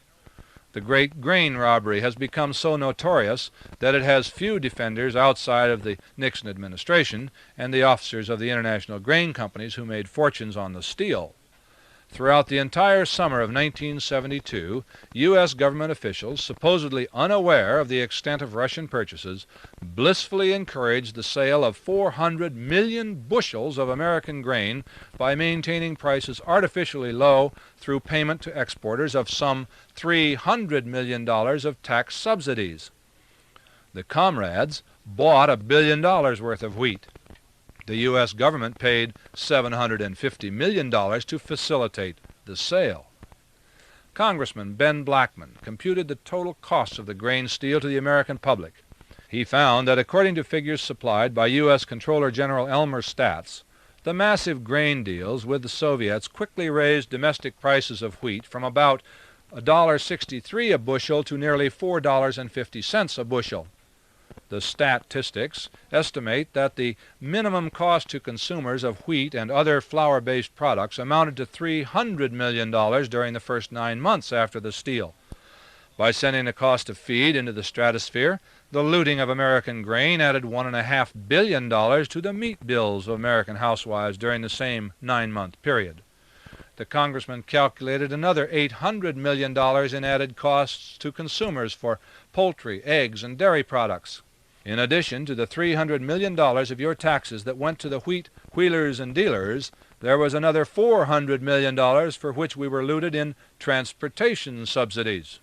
The great grain robbery has become so notorious that it has few defenders outside of the Nixon administration and the officers of the international grain companies who made fortunes on the steal. Throughout the entire summer of 1972, U.S. government officials, supposedly unaware of the extent of Russian purchases, blissfully encouraged the sale of 400 million bushels of American grain by maintaining prices artificially low through payment to exporters of some $300 million of tax subsidies. The comrades bought $1 billion worth of wheat. The U.S. government paid $750 million to facilitate the sale. Congressman Ben Blackman computed the total cost of the grain steal to the American public. He found that according to figures supplied by U.S. Comptroller General Elmer Statz, the massive grain deals with the Soviets quickly raised domestic prices of wheat from about $1.63 a bushel to nearly $4.50 a bushel. The statistics estimate that the minimum cost to consumers of wheat and other flour-based products amounted to $300 million during the first 9 months after the steal. By sending the cost of feed into the stratosphere, the looting of American grain added $1.5 billion to the meat bills of American housewives during the same 9-month period. The congressman calculated another $800 million in added costs to consumers for poultry, eggs, and dairy products. In addition to the $300 million of your taxes that went to the wheat wheelers and dealers, there was another $400 million for which we were looted in transportation subsidies.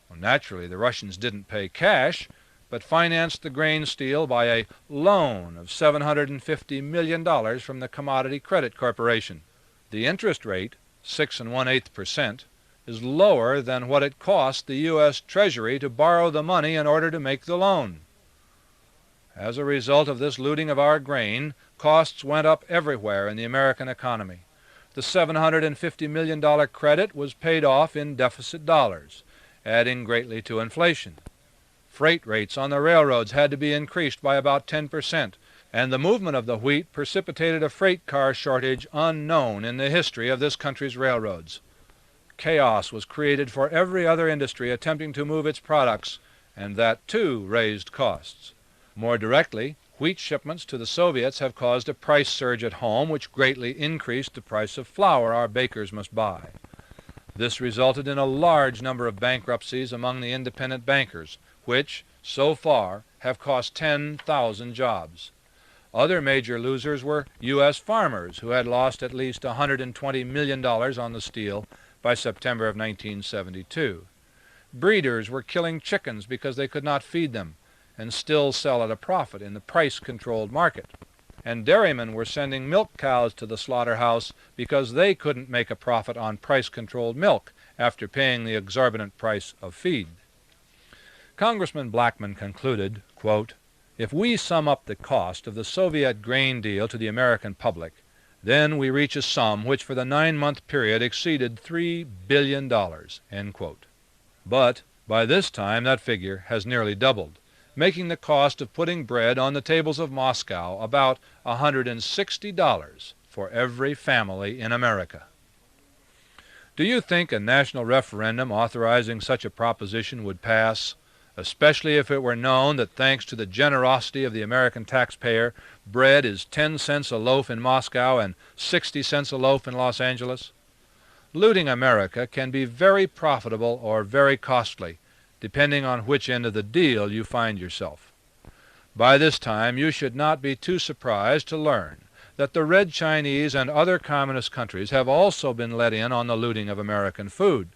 Well, naturally, the Russians didn't pay cash, but financed the grain steal by a loan of $750 million from the Commodity Credit Corporation. The interest rate, 6 1/8%, is lower than what it cost the U.S. Treasury to borrow the money in order to make the loan. As a result of this looting of our grain, costs went up everywhere in the American economy. The $750 million credit was paid off in deficit dollars, adding greatly to inflation. Freight rates on the railroads had to be increased by about 10%, and the movement of the wheat precipitated a freight car shortage unknown in the history of this country's railroads. Chaos was created for every other industry attempting to move its products, and that too raised costs. More directly, wheat shipments to the Soviets have caused a price surge at home which greatly increased the price of flour our bakers must buy. This resulted in a large number of bankruptcies among the independent bankers, which, so far, have cost 10,000 jobs. Other major losers were U.S. farmers, who had lost at least $120 million on the steal by September of 1972. Breeders were killing chickens because they could not feed them, and still sell at a profit in the price-controlled market. And dairymen were sending milk cows to the slaughterhouse because they couldn't make a profit on price-controlled milk after paying the exorbitant price of feed. Congressman Blackman concluded, quote, "If we sum up the cost of the Soviet grain deal to the American public, then we reach a sum which for the 9-month period exceeded $3 billion." End quote. But by this time that figure has nearly doubled, making the cost of putting bread on the tables of Moscow about $160 for every family in America. Do you think a national referendum authorizing such a proposition would pass? especially if it were known that thanks to the generosity of the American taxpayer, bread is 10 cents a loaf in Moscow and 60 cents a loaf in Los Angeles? Looting America can be very profitable or very costly, depending on which end of the deal you find yourself. By this time you should not be too surprised to learn that the Red Chinese and other communist countries have also been let in on the looting of American food.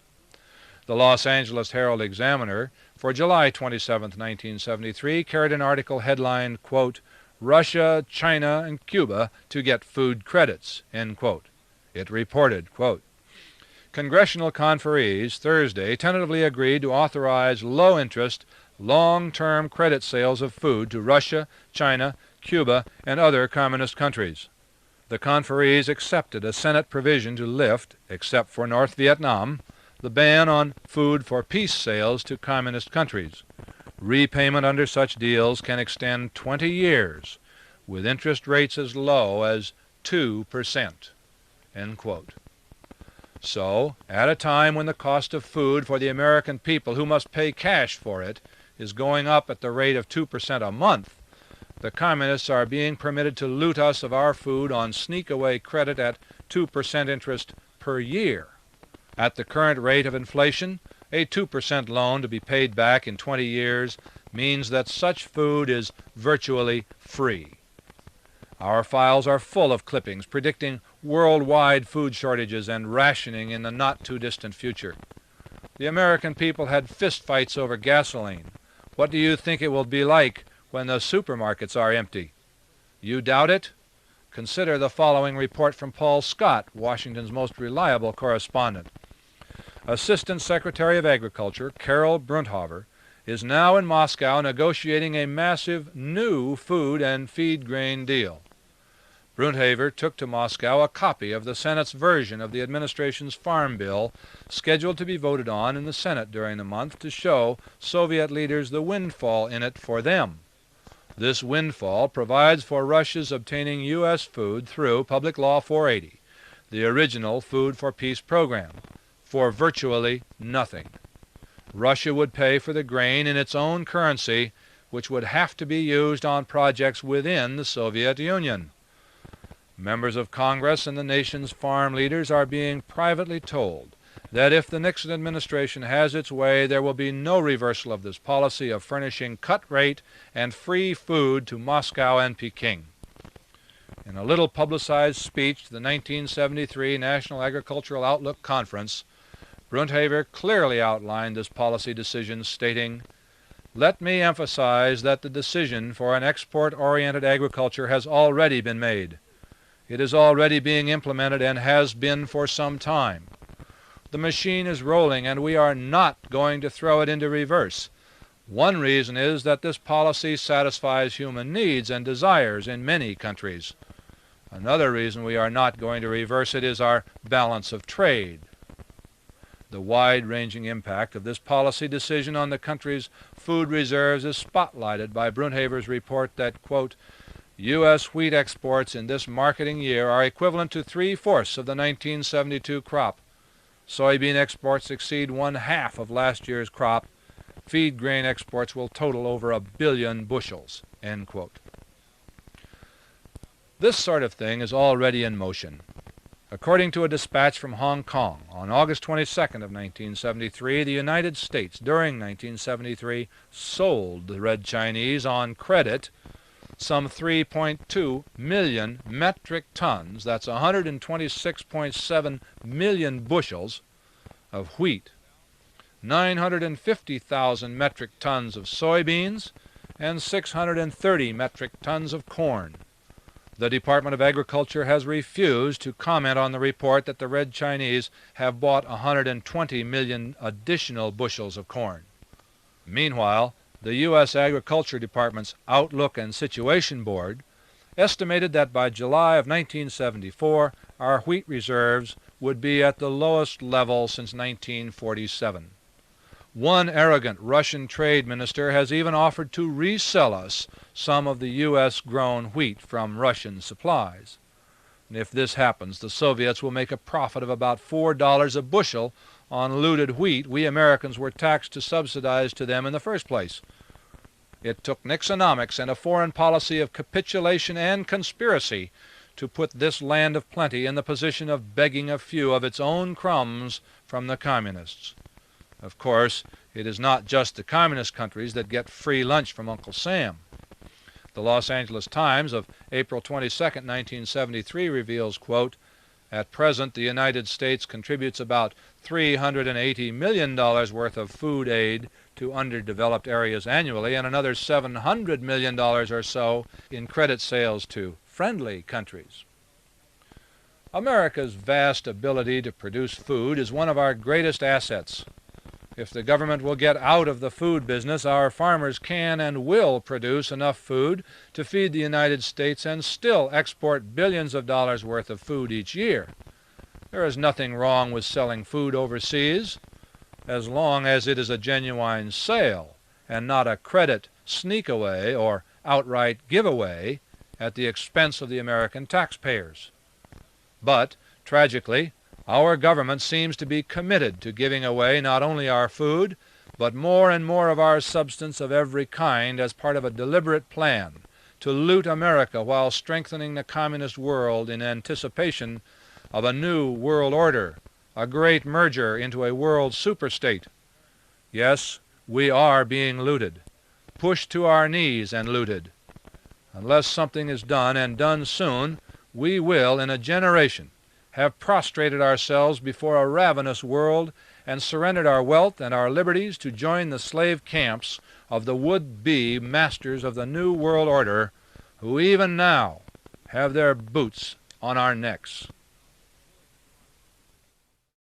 The Los Angeles Herald-Examiner for July 27, 1973, carried an article headlined, quote, "Russia, China, and Cuba to get food credits," end quote. It reported, quote, "Congressional conferees Thursday tentatively agreed to authorize low-interest, long-term credit sales of food to Russia, China, Cuba, and other communist countries. The conferees accepted a Senate provision to lift, except for North Vietnam, the ban on food for peace sales to communist countries. Repayment under such deals can extend 20 years, with interest rates as low as 2%. End quote. So, at a time when the cost of food for the American people who must pay cash for it is going up at the rate of 2% a month, the communists are being permitted to loot us of our food on sneak-away credit at 2% interest per year. At the current rate of inflation, a 2% loan to be paid back in 20 years means that such food is virtually free. Our files are full of clippings predicting worldwide food shortages and rationing in the not-too-distant future. The American people had fistfights over gasoline. What do you think it will be like when the supermarkets are empty? You doubt it? Consider the following report from Paul Scott, Washington's most reliable correspondent. Assistant Secretary of Agriculture Carol Brunthaver is now in Moscow negotiating a massive new food and feed grain deal. Brunthaver took to Moscow a copy of the Senate's version of the administration's farm bill scheduled to be voted on in the Senate during the month to show Soviet leaders the windfall in it for them. This windfall provides for Russia's obtaining U.S. food through Public Law 480, the original Food for Peace program, for virtually nothing. Russia would pay for the grain in its own currency, which would have to be used on projects within the Soviet Union. Members of Congress and the nation's farm leaders are being privately told that if the Nixon administration has its way, there will be no reversal of this policy of furnishing cut-rate and free food to Moscow and Peking. In a little publicized speech to the 1973 National Agricultural Outlook Conference, Brunthaver clearly outlined this policy decision, stating, "Let me emphasize that the decision for an export-oriented agriculture has already been made. It is already being implemented and has been for some time. The machine is rolling and we are not going to throw it into reverse. One reason is that this policy satisfies human needs and desires in many countries. Another reason we are not going to reverse it is our balance of trade." The wide-ranging impact of this policy decision on the country's food reserves is spotlighted by Brunthaver's report that, quote, U.S. wheat exports in this marketing year are equivalent to 3/4 of the 1972 crop. Soybean exports exceed 1/2 of last year's crop. Feed grain exports will total over 1 billion bushels, end quote. This sort of thing is already in motion. According to a dispatch from Hong Kong, on August 22nd of 1973, the United States, during 1973, sold the Red Chinese on credit some 3.2 million metric tons, that's 126.7 million bushels, of wheat, 950,000 metric tons of soybeans, and 630 metric tons of corn. The Department of Agriculture has refused to comment on the report that the Red Chinese have bought 120 million additional bushels of corn. Meanwhile, the U.S. Agriculture Department's Outlook and Situation Board estimated that by July of 1974, our wheat reserves would be at the lowest level since 1947. One arrogant Russian trade minister has even offered to resell us some of the U.S.-grown wheat from Russian supplies. And if this happens, the Soviets will make a profit of about $4 a bushel on looted wheat we Americans were taxed to subsidize to them in the first place. It took Nixonomics and a foreign policy of capitulation and conspiracy to put this land of plenty in the position of begging a few of its own crumbs from the communists. Of course, it is not just the communist countries that get free lunch from Uncle Sam. The Los Angeles Times of April 22, 1973 reveals, quote, "At present, the United States contributes about $380 million worth of food aid to underdeveloped areas annually and another $700 million or so in credit sales to friendly countries." America's vast ability to produce food is one of our greatest assets. If the government will get out of the food business, our farmers can and will produce enough food to feed the United States and still export billions of dollars worth of food each year. There is nothing wrong with selling food overseas, as long as it is a genuine sale and not a credit sneak-away or outright giveaway at the expense of the American taxpayers. But, tragically, our government seems to be committed to giving away not only our food, but more and more of our substance of every kind as part of a deliberate plan to loot America while strengthening the communist world in anticipation of a new world order, a great merger into a world superstate. Yes, we are being looted, pushed to our knees and looted. Unless something is done, and done soon, we will, in a generation, have prostrated ourselves before a ravenous world and surrendered our wealth and our liberties to join the slave camps of the would-be masters of the New World Order, who even now have their boots on our necks.